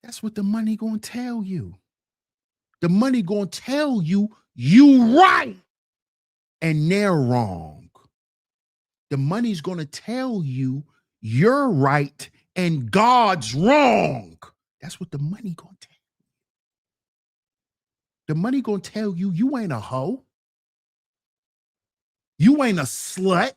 That's what the money going to tell you. The money going to tell you right and they're wrong. The money's going to tell you you're right and God's wrong. That's what the money going to tell you. The money going to tell you you ain't a hoe. You ain't a slut.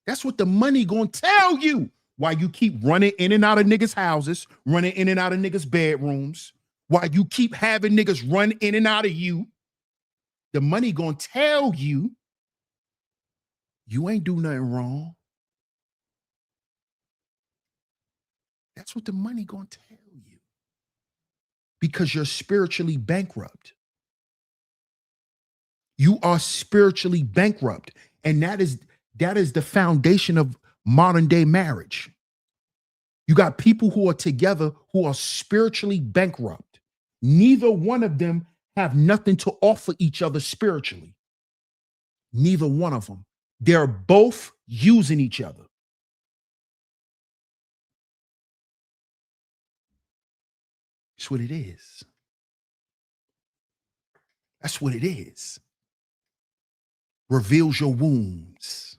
That's what the money going to tell you. Why you keep running in and out of niggas' houses, running in and out of niggas' bedrooms, why you keep having niggas run in and out of you. The money going to tell you you ain't do nothing wrong. That's what the money going to tell you. Because you're spiritually bankrupt. You are spiritually bankrupt. And that is the foundation of modern day marriage. You got people who are together who are spiritually bankrupt. Neither one of them have nothing to offer each other spiritually. Neither one of them. They're both using each other. That's what it is. That's what it is. Reveals your wounds.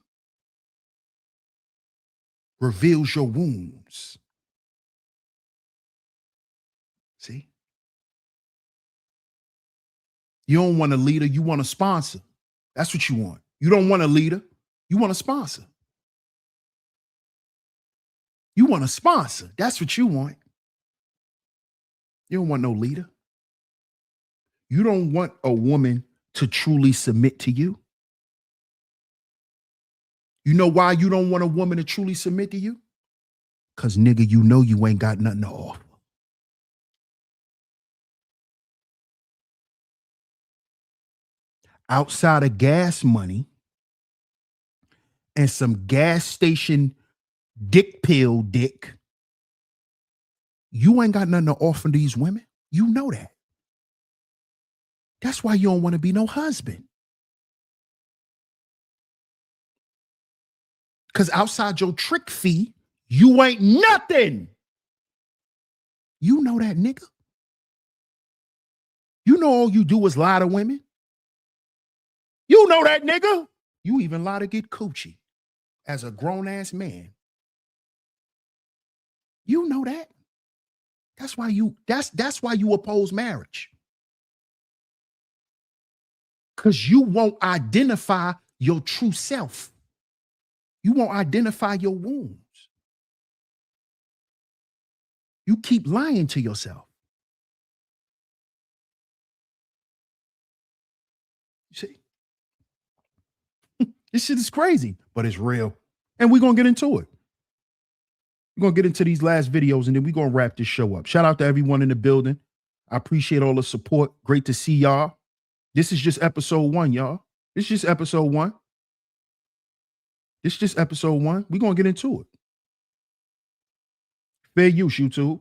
Reveals your wounds. You don't want a leader, you want a sponsor. That's what you want. You don't want a leader, you want a sponsor. You want a sponsor. That's what you want. You don't want no leader. You don't want a woman to truly submit to you. You know why you don't want a woman to truly submit to you? Because, nigga, you know you ain't got nothing to offer. Outside of gas money and some gas station dick pill dick, you ain't got nothing to offer these women. You know that. That's why you don't want to be no husband. Because outside your trick fee, you ain't nothing. You know that, nigga. You know all you do is lie to women. You know that, nigga. You even lie to get coochie as a grown-ass man. You know that. That's why you oppose marriage. Because you won't identify your true self. You won't identify your wounds. You keep lying to yourself. You see? This shit is crazy, but it's real. And we're going to get into it. We're going to get into these last videos, and then we're going to wrap this show up. Shout out to everyone in the building. I appreciate all the support. Great to see y'all. This is just episode 1, y'all. This is just episode 1. This is just episode 1. We're going to get into it. Fair use, YouTube.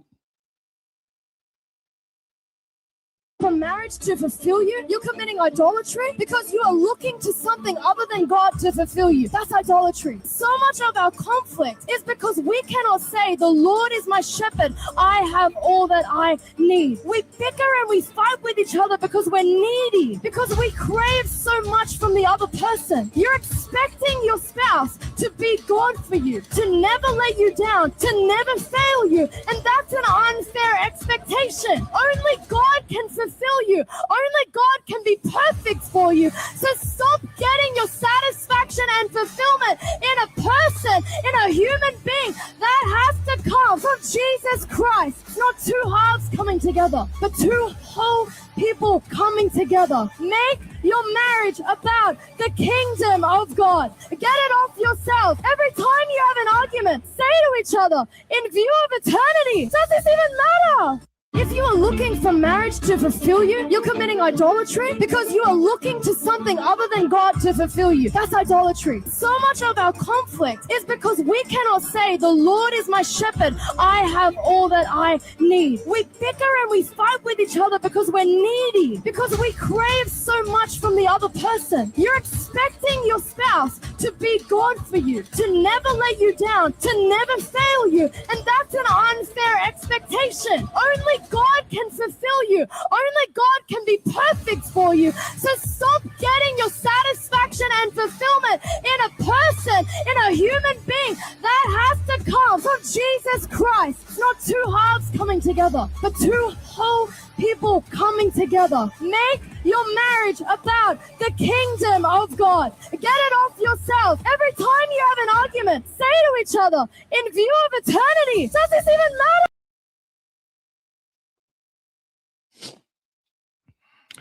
For marriage to fulfill you, you're committing idolatry because you are looking to something other than God to fulfill you. That's idolatry. So much of our conflict is because we cannot say, the Lord is my shepherd, I have all that I need. We bicker and we fight with each other because we're needy, because we crave so much from the other person. You're expecting your spouse to be God for you, to never let you down, to never fail you, and that's an unfair expectation. Only God can fulfill you. Only God can be perfect for you. So stop getting your satisfaction and fulfillment in a person, in a human being. That has to come from Jesus Christ. It's not two halves coming together, but two whole people coming together. Make your marriage about the kingdom of God. Get it off yourself. Every time you have an argument, say to each other, in view of eternity, does this even matter? If you are looking for marriage to fulfill you, you're committing idolatry because you are looking to something other than God to fulfill you. That's idolatry. So much of our conflict is because we cannot say, the Lord is my shepherd, I have all that I need. We bicker and we fight with each other because we're needy, because we crave so much from the other person. You're expecting your spouse to be God for you, to never let you down, to never fail you, and that's an unfair expectation. Only God can fulfill you. Only God can be perfect for you. So stop getting your satisfaction and fulfillment in a person, in a human being. That has to come from Jesus Christ. It's not two halves coming together, but two whole people coming together. Make your marriage about the kingdom of God. Get it off yourself. Every time you have an argument, say to each other, in view of eternity, does this even matter?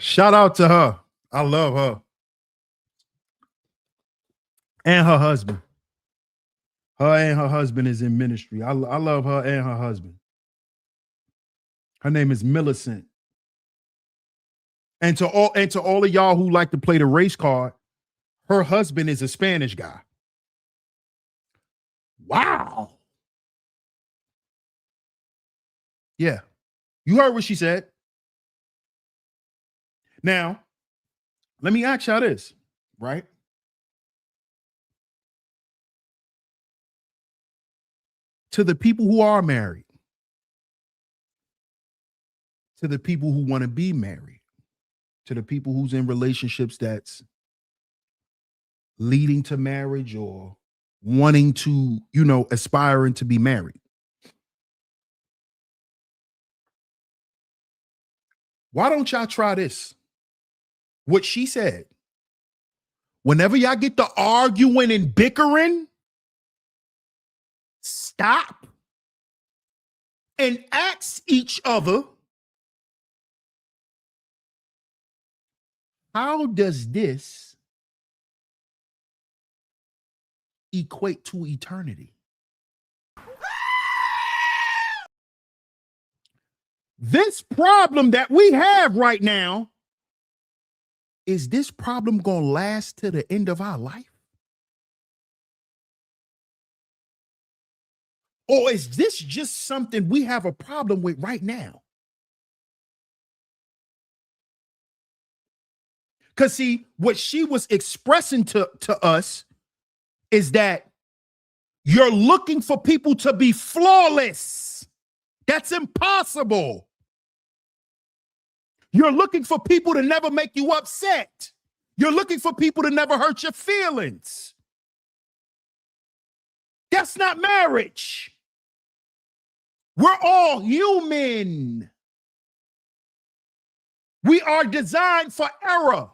Shout out to her. I love her. And her husband. Her and her husband is in ministry. I love her and her husband. Her name is Millicent. And to all of y'all who like to play the race card, her husband is a Spanish guy. Wow. Yeah. You heard what she said. Now, let me ask y'all this, right? To the people who are married, to the people who want to be married, to the people who's in relationships that's leading to marriage or wanting to, aspiring to be married. Why don't y'all try this? what she said. Whenever y'all get to arguing and bickering, stop and ask each other, how does this equate to eternity? This problem that we have right now, is this problem going to last to the end of our life? Or is this just something we have a problem with right now? Because see, what she was expressing to us is that you're looking for people to be flawless. That's impossible. You're looking for people to never make you upset. You're looking for people to never hurt your feelings. That's not marriage. We're all human. We are designed for error.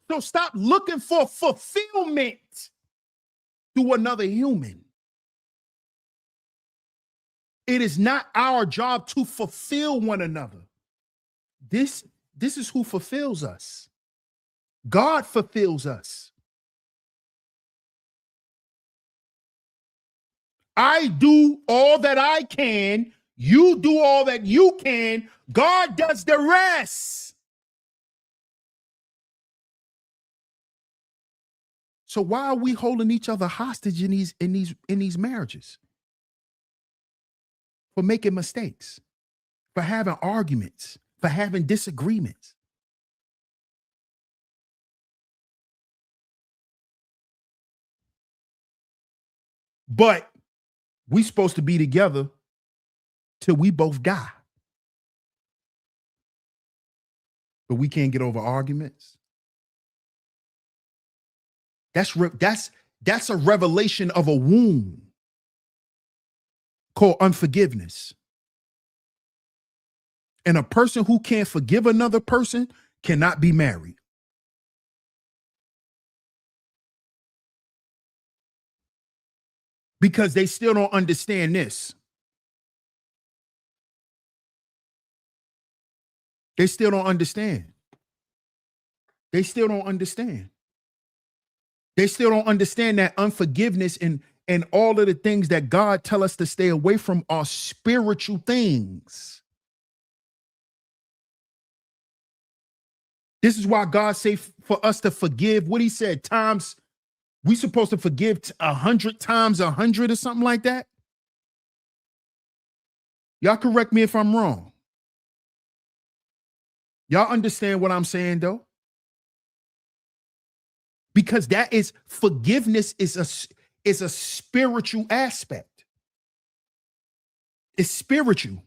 So stop looking for fulfillment through another human. It is not our job to fulfill one another. This is who fulfills us. God fulfills us. I do all that I can. You do all that you can. God does the rest. So why are we holding each other hostage in these marriages? For making mistakes, for having arguments, for having disagreements. But we supposed to be together till we both die. But we can't get over arguments. That's a revelation of a wound called unforgiveness. And a person who can't forgive another person cannot be married. Because they still don't understand this. They still don't understand. They still don't understand. They still don't understand that unforgiveness and all of the things that God tell us to stay away from are spiritual things. This is why God say for us to forgive. What he said, times, we supposed to forgive 100 times 100 or something like that. Y'all correct me if I'm wrong. Y'all understand what I'm saying though? Because that is forgiveness is a spiritual aspect. It's spiritual.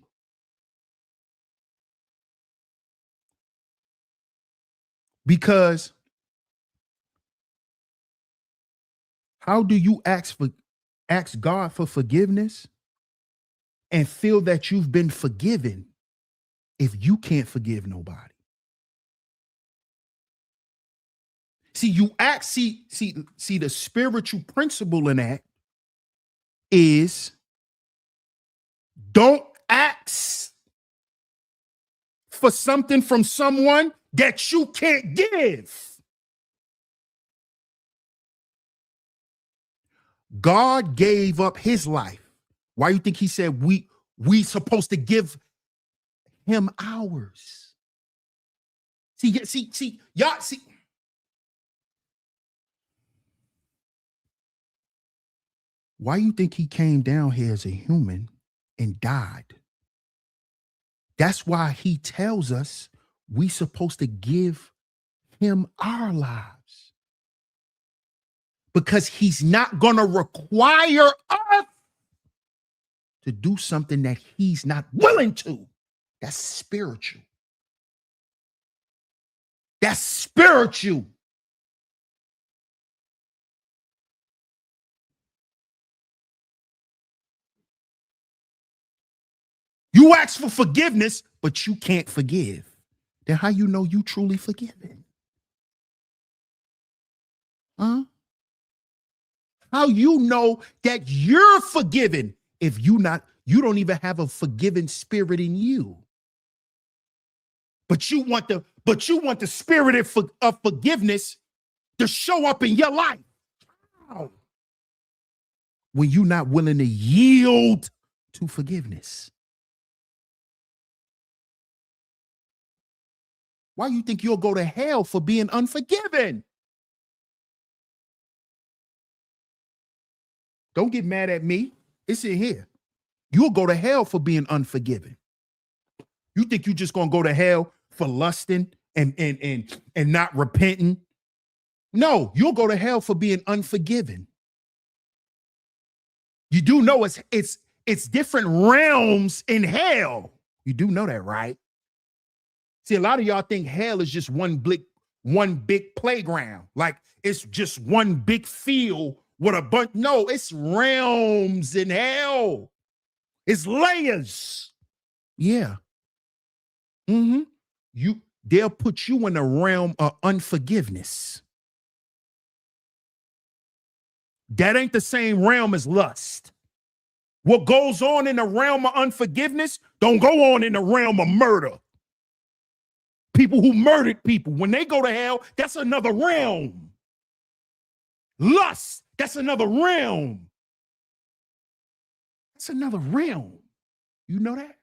Because how do you ask God for forgiveness and feel that you've been forgiven if you can't forgive nobody? See, the spiritual principle in that is don't ask for something from someone that you can't give. God gave up his life. Why do you think he said we supposed to give him ours? See, y'all see. Why you think he came down here as a human and died? That's why he tells us we supposed to give him our lives. Because he's not going to require us to do something that he's not willing to. That's spiritual. That's spiritual. You ask for forgiveness, but you can't forgive. then how you know you truly forgiven? Huh? How you know that you're forgiven if you don't even have a forgiving spirit in you? But you want the spirit of forgiveness to show up in your life. How? When you're not willing to yield to forgiveness. Why you think you'll go to hell for being unforgiven? Don't get mad at me. It's in here. You'll go to hell for being unforgiven. You think you're just gonna go to hell for lusting and not repenting? No, you'll go to hell for being unforgiven. You do know it's different realms in hell. You do know that, right? See, a lot of y'all think hell is just one big playground. Like it's just one big field with a bunch. No, it's realms in hell. It's layers. Yeah. They'll put you in the realm of unforgiveness. That ain't the same realm as lust. What goes on in the realm of unforgiveness don't go on in the realm of murder. People who murdered people, when they go to hell, that's another realm. Lust, that's another realm. That's another realm. You know that?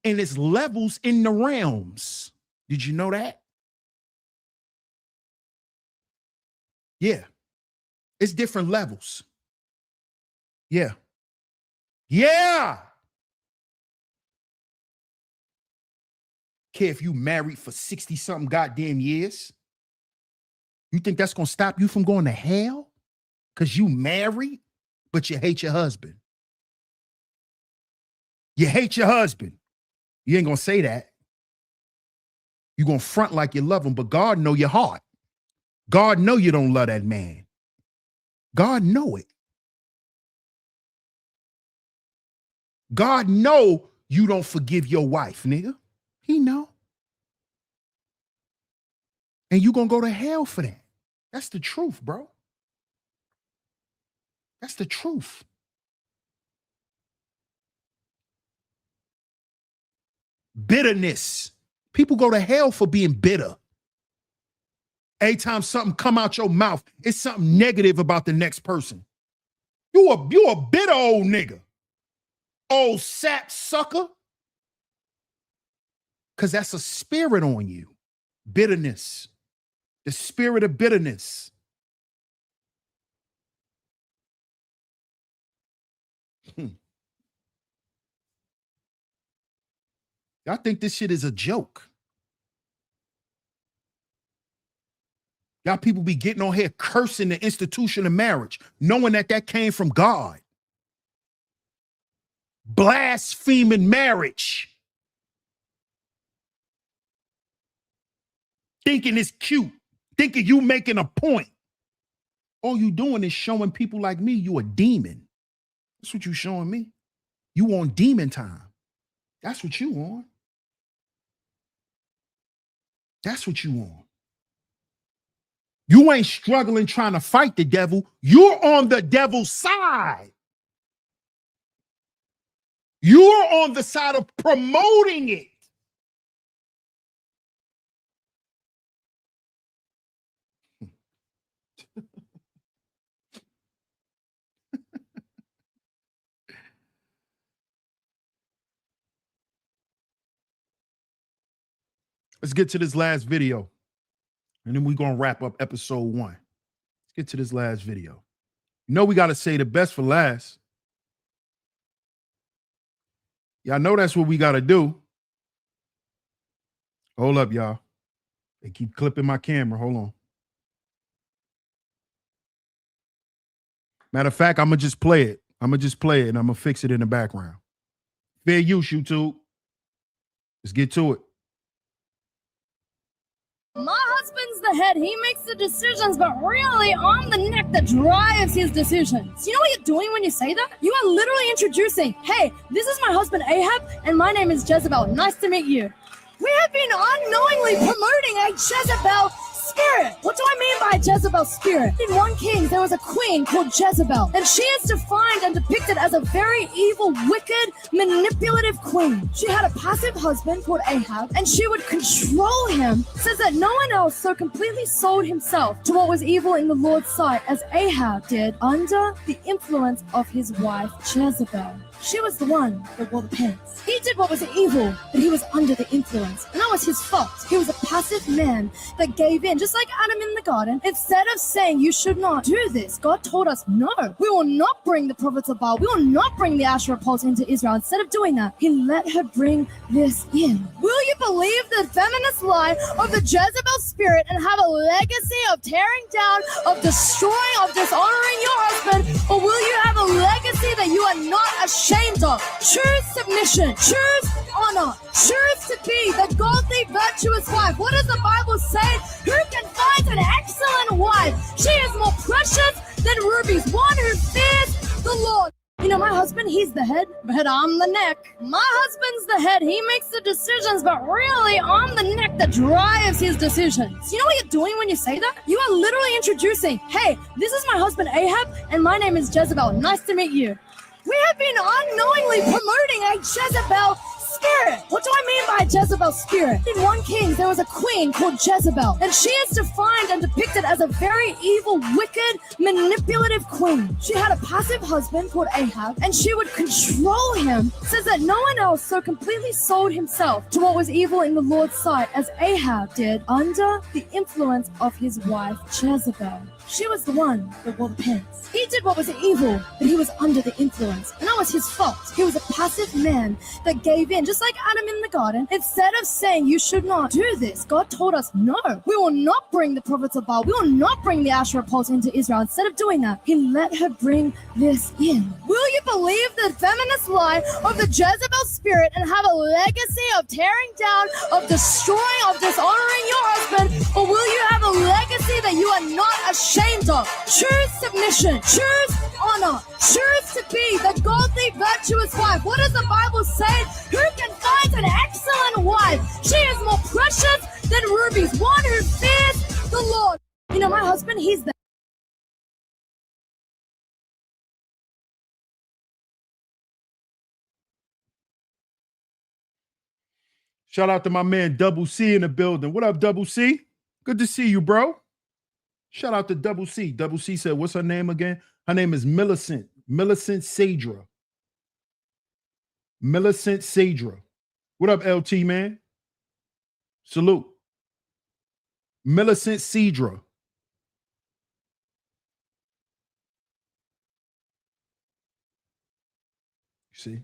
And it's levels in the realms. Did you know that? Yeah. It's different levels. Yeah. Yeah. Care if you married for 60-something goddamn years. You think that's going to stop you from going to hell? Because you married, but you hate your husband. You hate your husband. You ain't going to say that. You're going to front like you love him, but God know your heart. God know you don't love that man. God know it. God know you don't forgive your wife, nigga. He know. And you going to go to hell for that. That's the truth, bro. That's the truth. Bitterness. People go to hell for being bitter. Anytime something come out your mouth, it's something negative about the next person. You a bitter old nigga. Old sap sucker. Because that's a spirit on you. Bitterness. The spirit of bitterness. Y'all think this shit is a joke. Y'all people be getting on here cursing the institution of marriage, knowing that came from God. Blaspheming marriage. Thinking it's cute. Thinking you making a point. All you doing is showing people like me you a demon. That's what you showing me. You on demon time. That's what you on. That's what you on. You ain't struggling trying to fight the devil. You're on the devil's side. You're on the side of promoting it. Let's get to this last video, and then we're going to wrap up episode 1. Let's get to this last video. You know we got to say the best for last. Y'all know that's what we got to do. Hold up, y'all. They keep clipping my camera. Hold on. Matter of fact, I'm going to just play it. And I'm going to fix it in the background. Fair use, YouTube. Let's get to it. My husband's the head. He makes the decisions, but really, I'm the neck that drives his decisions. You know what you're doing when you say that? You are literally introducing, hey, this is my husband Ahab, and my name is Jezebel. Nice to meet you. We have been unknowingly promoting a Jezebel spirit. What do I mean by Jezebel spirit? In 1 Kings, there was a queen called Jezebel, and she is defined and depicted as a very evil, wicked, manipulative queen. She had a passive husband called Ahab, and she would control him. It says that no one else so completely sold himself to what was evil in the Lord's sight as Ahab did under the influence of his wife Jezebel. She was the one that wore the pants. He did what was evil, but he was under the influence. And that was his fault. He was a passive man that gave in, just like Adam in the garden. Instead of saying, you should not do this, God told us, no, we will not bring the prophets of Baal. We will not bring the Asherah poles into Israel. Instead of doing that, he let her bring this in. Will you believe the feminist lie of the Jezebel spirit and have a legacy of tearing down, of destroying, of dishonoring your husband? Or will you have a legacy that you are not ashamed of? Choose submission. Choose honor. Choose to be the godly, virtuous wife. What does the Bible say? Who can find an excellent wife? She is more precious than rubies. One who fears the Lord. You know, my husband, he's the head, but I'm the neck. My husband's the head. He makes the decisions, but really, I'm the neck that drives his decisions. You know what you're doing when you say that? You are literally introducing, hey, this is my husband Ahab, and my name is Jezebel. Nice to meet you. We have been unknowingly promoting a Jezebel spirit. What do I mean by Jezebel spirit? In 1 Kings, there was a queen called Jezebel, and she is defined and depicted as a very evil, wicked, manipulative queen. She had a passive husband called Ahab, and she would control him. It says that no one else so completely sold himself to what was evil in the Lord's sight as Ahab did under the influence of his wife Jezebel. She was the one that wore the pants. He did what was evil, but he was under the influence. And that was his fault. He was a passive man that gave in, just like Adam in the garden. Instead of saying, you should not do this, God told us, no, we will not bring the prophets of Baal. We will not bring the Asherah poles into Israel. Instead of doing that, he let her bring this in. Will you believe the feminist lie of the Jezebel spirit and have a legacy of tearing down, of destroying, of dishonoring your husband? Or will you have a legacy that you are not ashamed of? Choose submission. Choose honor. Choose to be the godly, virtuous wife. What does the Bible say? Who can find an excellent wife? She is more precious than rubies. One who fears the Lord. You know, my husband, he's the Shout out to my man Double C in the building. What up, Double C? Good to see you, bro. Shout out to Double C. Double C said, what's her name again? Her name is Millicent. Millicent Sadra. Millicent Sadra. What up, LT, man? Salute. Millicent Sadra. See?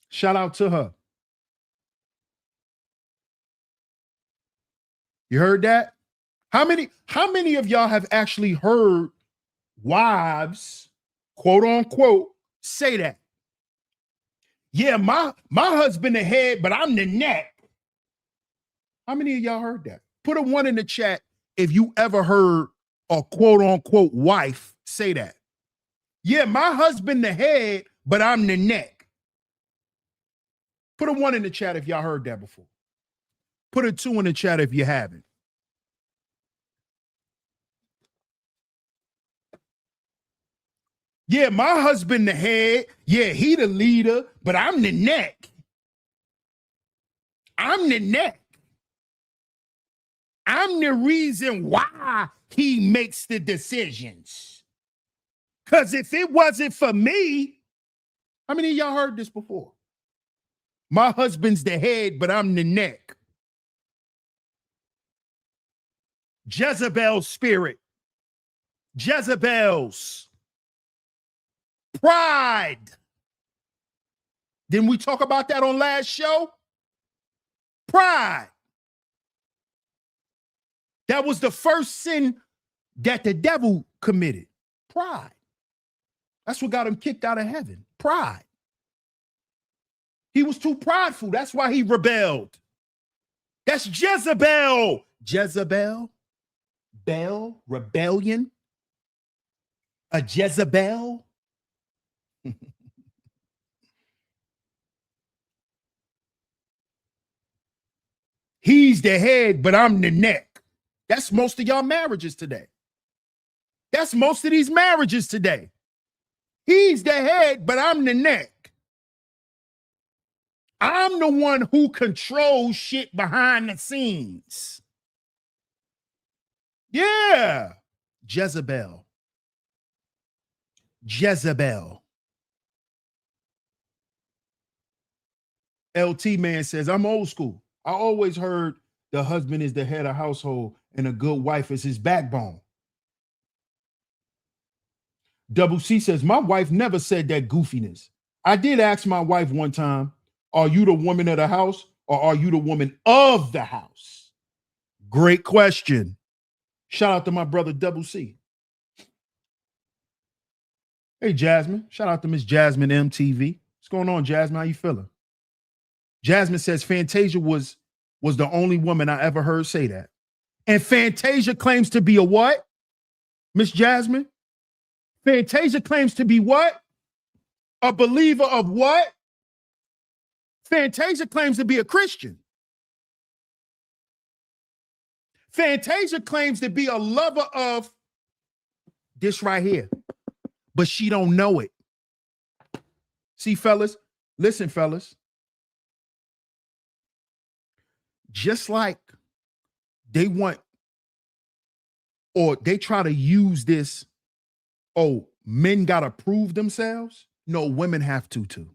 Shout out to her. You heard that? How many of y'all have actually heard wives, quote unquote, say that? Yeah, my husband the head, but I'm the neck. How many of y'all heard that? Put a 1 in the chat if you ever heard a quote unquote wife say that. Yeah, my husband the head, but I'm the neck. Put a 1 in the chat if y'all heard that before. Put a 2 in the chat if you haven't. Yeah, my husband the head. Yeah, he the leader, but I'm the neck. I'm the neck. I'm the reason why he makes the decisions. Because if it wasn't for me, how many of y'all heard this before? My husband's the head, but I'm the neck. Jezebel's spirit. Jezebel's pride. Didn't we talk about that on last show? Pride. That was the first sin that the devil committed. Pride. That's what got him kicked out of heaven. Pride. He was too prideful. That's why he rebelled. That's Jezebel. Jezebel. Bel. Rebellion. A Jezebel. He's the head, but I'm the neck. That's most of y'all marriages today. That's most of these marriages today. He's the head, but I'm the neck. I'm the one who controls shit behind the scenes. Yeah. Jezebel. LT man says, I'm old school. I always heard the husband is the head of household and a good wife is his backbone. Double C says, my wife never said that goofiness. I did ask my wife one time, are you the woman of the house or are you the woman of the house? Great question. Shout out to my brother Double C. Hey, Jasmine. Shout out to Miss Jasmine MTV. What's going on, Jasmine? How you feeling? Jasmine says Fantasia was the only woman I ever heard say that. And Fantasia claims to be a what? Miss Jasmine? Fantasia claims to be what? A believer of what? Fantasia claims to be a Christian. Fantasia claims to be a lover of this right here, but she don't know it. See, fellas, listen, fellas. Just like they want, or they try to use this, oh, men got to prove themselves. No, women have to too.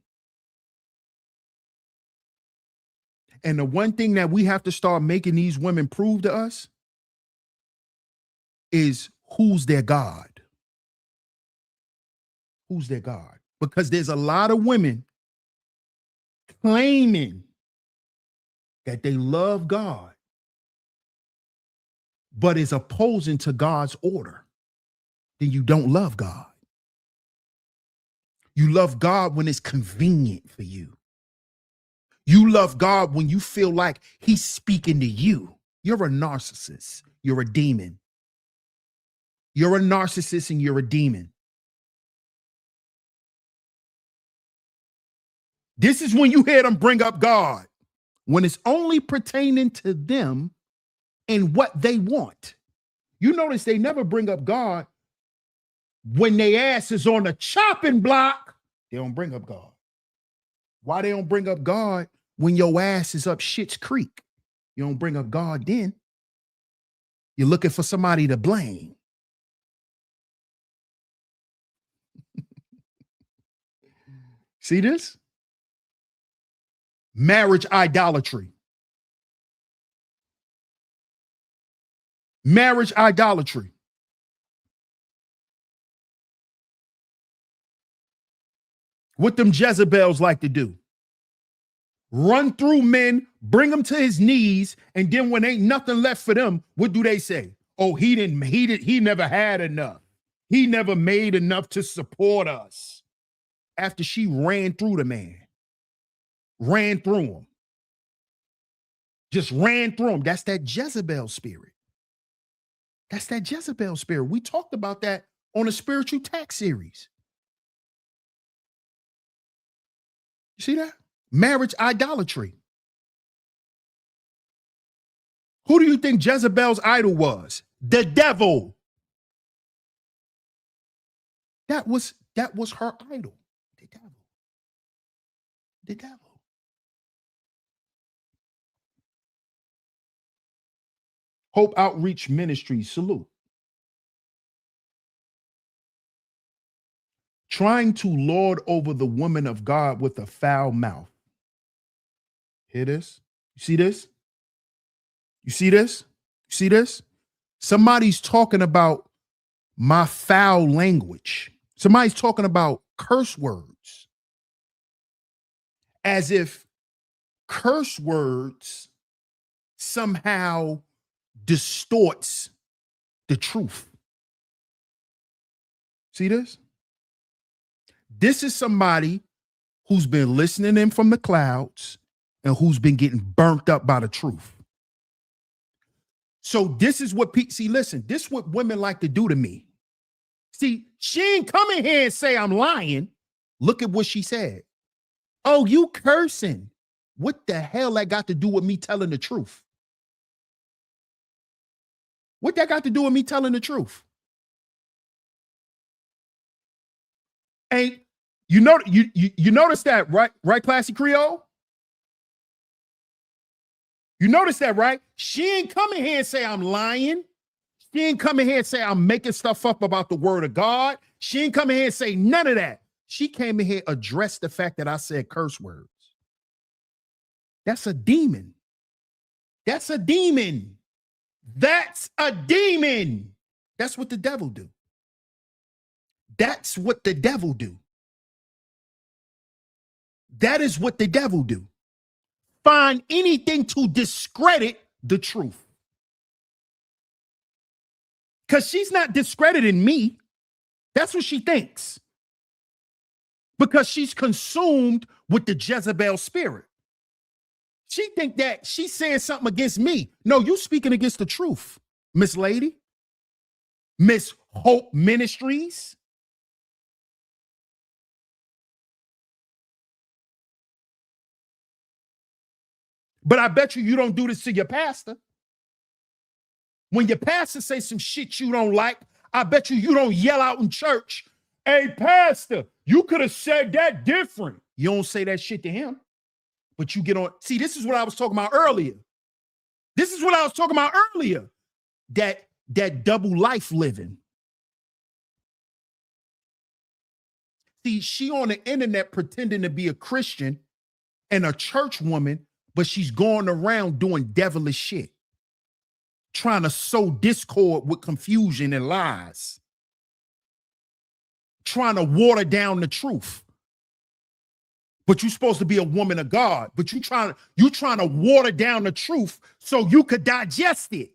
And the one thing that we have to start making these women prove to us is who's their God. Who's their God? Because there's a lot of women claiming that they love God, but is opposing to God's order. Then you don't love God. You love God when it's convenient for you. You love God when you feel like he's speaking to you. You're a narcissist. You're a demon. You're a narcissist and you're a demon. This is when you hear them bring up God, when it's only pertaining to them and what they want. You notice they never bring up God when their ass is on the chopping block. They don't bring up God. Why they don't bring up God when your ass is up Schitt's Creek? You don't bring up God then. You're looking for somebody to blame. See this? Marriage idolatry. Marriage idolatry. What them Jezebels like to do. Run through men, bring them to his knees, and then when ain't nothing left for them, what do they say? Oh, he never had enough. He never made enough to support us. After she ran through the man. Ran through him. Just ran through him. That's that Jezebel spirit. That's that Jezebel spirit. We talked about that on a spiritual tax series. You see that? Marriage idolatry. Who do you think Jezebel's idol was? The devil. That was her idol. The devil. The devil. Hope Outreach Ministries, salute. Trying to lord over the woman of God with a foul mouth. Hear this? You see this? You see this? You see this? Somebody's talking about my foul language. Somebody's talking about curse words. As if curse words somehow distorts the truth. See this? This is somebody who's been listening in from the clouds and who's been getting burnt up by the truth. So this is what listen, this is what women like to do to me. See, she ain't come in here and say I'm lying. Look at what she said. Oh, you cursing. What the hell that got to do with me telling the truth? What that got to do with me telling the truth? And you notice that, right, Classy Creole? You notice that, right? She ain't coming here and say I'm lying. She ain't coming here and say I'm making stuff up about the word of God. She ain't coming here and say none of that. She came in here, addressed the fact that I said curse words. That's a demon. That's a demon. That's a demon. That's what the devil do. That's what the devil do. That is what the devil do. Find anything to discredit the truth. Because she's not discrediting me. That's what she thinks. Because she's consumed with the Jezebel spirit. She think that she's saying something against me. No, you speaking against the truth, Miss Lady. Miss Hope Ministries. But I bet you don't do this to your pastor. When your pastor says some shit you don't like, I bet you don't yell out in church, "Hey, pastor, you could have said that different." You don't say that shit to him, but you get on. See, this is what I was talking about earlier. This is what I was talking about earlier. That double life living. See, she on the internet pretending to be a Christian and a church woman, but she's going around doing devilish shit, trying to sow discord with confusion and lies, trying to water down the truth. But you're supposed to be a woman of God, but you trying to water down the truth so you could digest it.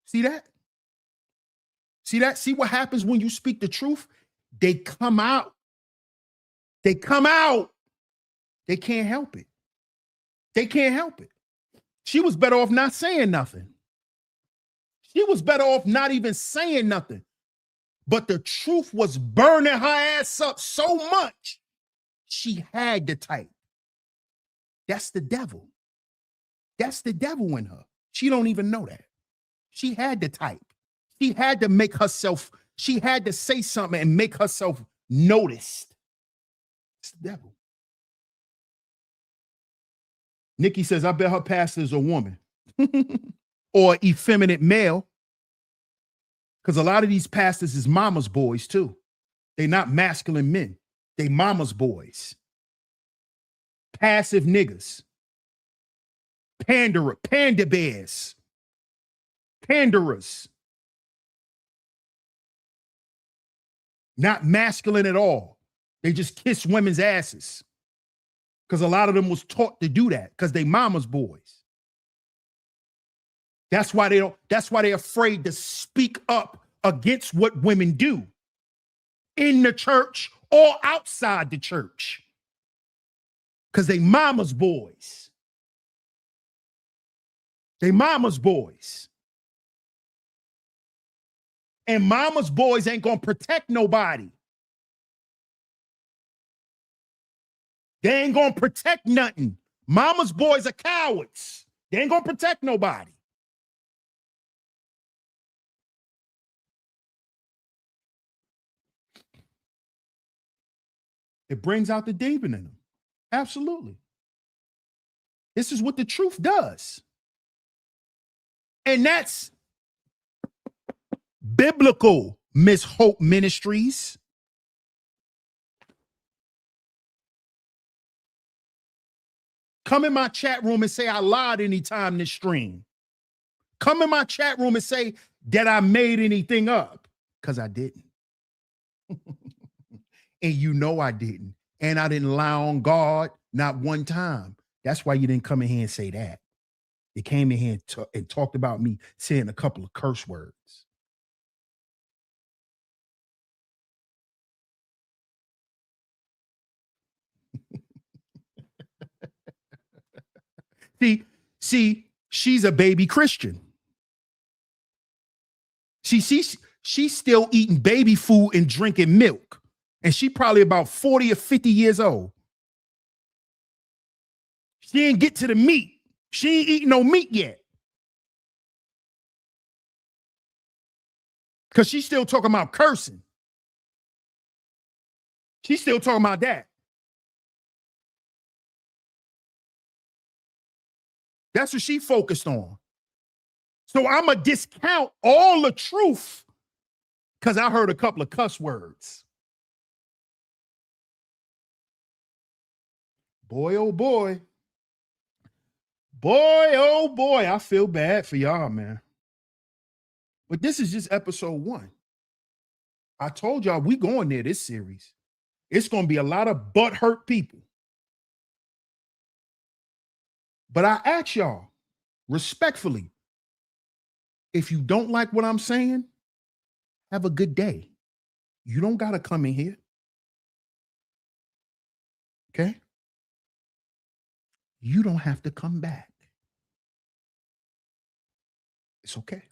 See that? See that? See what happens when you speak the truth? They come out. They come out. They can't help it. They can't help it. She was better off not saying nothing. She was better off not even saying nothing. But the truth was burning her ass up so much, she had to type. That's the devil. That's the devil in her. She don't even know that. She had to type. She had to make herself, she had to say something and make herself noticed. It's the devil. Nikki says, I bet her pastor is a woman or effeminate male. Because a lot of these pastors is mama's boys too. They're not masculine men. They mama's boys. Passive niggas. Panda bears. Panderers. Not masculine at all. They just kiss women's asses. Because a lot of them was taught to do that because they mama's boys. That's why they're afraid to speak up against what women do in the church or outside the church. Because they mama's boys. They mama's boys. And mama's boys ain't gonna protect nobody. They ain't gonna protect nothing. Mama's boys are cowards. They ain't gonna protect nobody. It brings out the demon in them. Absolutely. This is what the truth does. And that's biblical, Miss Hope Ministries. Come in my chat room and say I lied anytime this stream. Come in my chat room and say that I made anything up, because I didn't. And you know I didn't. And I didn't lie on God not one time. That's why you didn't come in here and say that. You came in here and talked about me saying a couple of curse words. See, she's a baby Christian. She's still eating baby food and drinking milk. And she probably about 40 or 50 years old. She didn't get to the meat. She ain't eating no meat yet. Because she's still talking about cursing. She's still talking about that. That's what she focused on. So I'm going to discount all the truth because I heard a couple of cuss words. Boy, oh boy. Boy, oh boy. I feel bad for y'all, man. But this is just episode 1. I told y'all we going there this series. It's going to be a lot of butthurt people. But I ask y'all, respectfully, if you don't like what I'm saying, have a good day. You don't got to come in here. Okay? You don't have to come back. It's okay.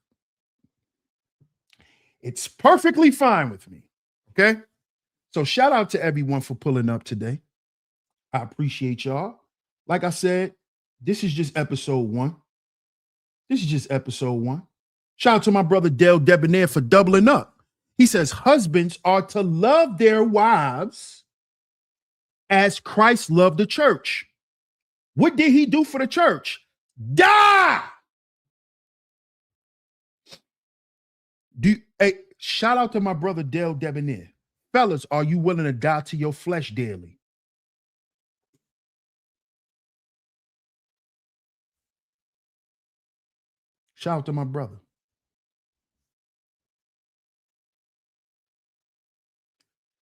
It's perfectly fine with me. Okay? So shout out to everyone for pulling up today. I appreciate y'all. Like I said, this is just episode 1. This is just episode 1. Shout out to my brother Dale Debonair for doubling up. He says husbands are to love their wives as Christ loved the church. What did he do for the church? Die! Hey, shout out to my brother Dale Debonair. Fellas, are you willing to die to your flesh daily? Shout out to my brother.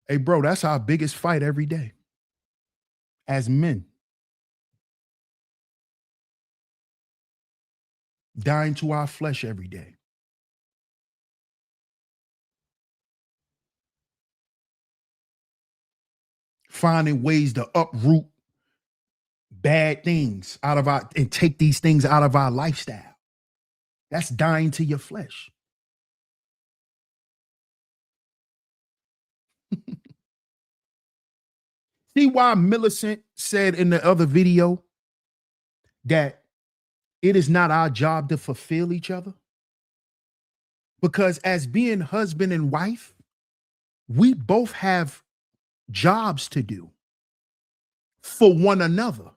Hey, bro, that's our biggest fight every day as men. Dying to our flesh every day. Finding ways to uproot bad things out of our and take these things out of our lifestyle. That's dying to your flesh. See why Millicent said in the other video that it is not our job to fulfill each other? Because as being husband and wife, we both have jobs to do for one another.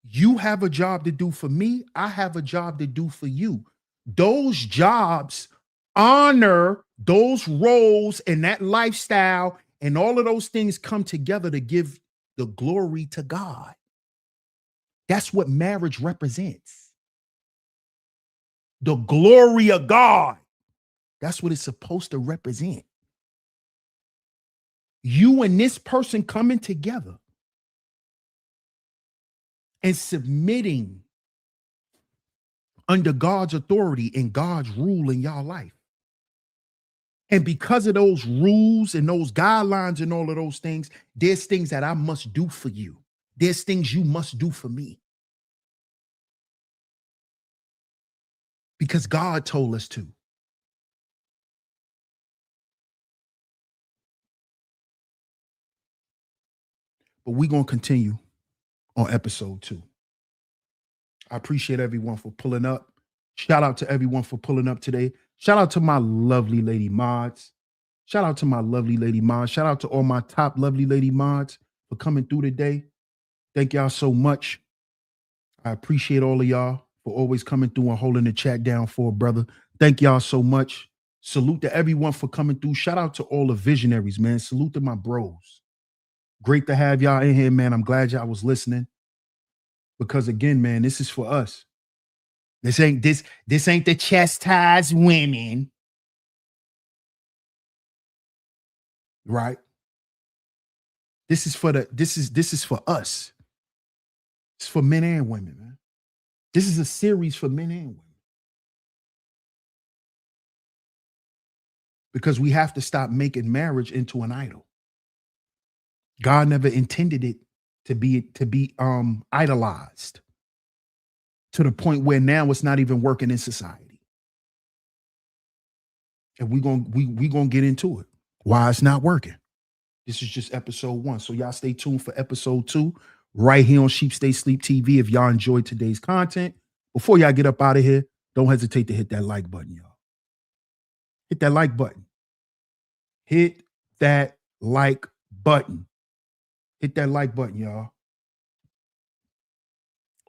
You have a job to do for me. I have a job to do for you. Those jobs honor those roles and that lifestyle, and all of those things come together to give the glory to God. That's what marriage represents. The glory of God. That's what it's supposed to represent. You and this person coming together and submitting under God's authority and God's rule in y'all life. And because of those rules and those guidelines and all of those things, there's things that I must do for you. There's things you must do for me. Because God told us to. But we're going to continue on episode 2. I appreciate everyone for pulling up. Shout out to everyone for pulling up today. Shout out to my lovely lady mods. Shout out to my lovely lady mods. Shout out to all my top lovely lady mods for coming through today. Thank y'all so much. I appreciate all of y'all for always coming through and holding the chat down for a brother. Thank y'all so much. Salute to everyone for coming through. Shout out to all the visionaries, man. Salute to my bros. Great to have y'all in here, man. I'm glad y'all was listening. Because again, man, this is for us. This ain't the chastised women. Right? This is for us. It's for men and women, man. This is a series for men and women. Because we have to stop making marriage into an idol. God never intended it to be idolized to the point where now it's not even working in society. And we gonna get into it. Why it's not working. This is just episode 1. So y'all stay tuned for episode 2. right here on Sheep Stay Sleep TV. If y'all enjoyed today's content, before y'all get up out of here, don't hesitate to hit that like button, y'all. Hit that like button. Hit that like button. Hit that like button, y'all.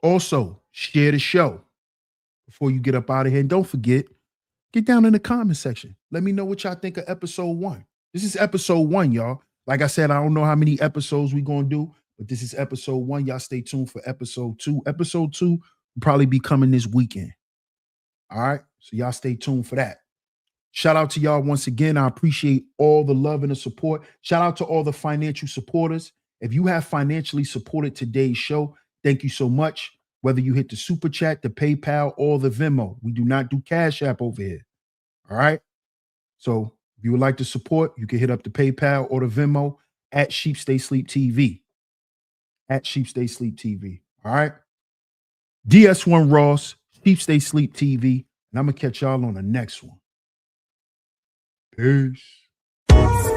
Also, share the show before you get up out of here. And don't forget, get down in the comment section. Let me know what y'all think of episode 1. This is episode 1, y'all. Like I said, I don't know how many episodes we're going to do, but this is episode 1. Y'all stay tuned for episode 2. Episode 2 will probably be coming this weekend. All right? So y'all stay tuned for that. Shout out to y'all once again. I appreciate all the love and the support. Shout out to all the financial supporters. If you have financially supported today's show, thank you so much. Whether you hit the Super Chat, the PayPal, or the Venmo. We do not do Cash App over here. All right? So if you would like to support, you can hit up the PayPal or the Venmo at Sheep Stay Sleep TV. At Sheep Stay Sleep TV. All right? DS1 Ross, Sheep Stay Sleep TV. And I'm going to catch y'all on the next one. Peace.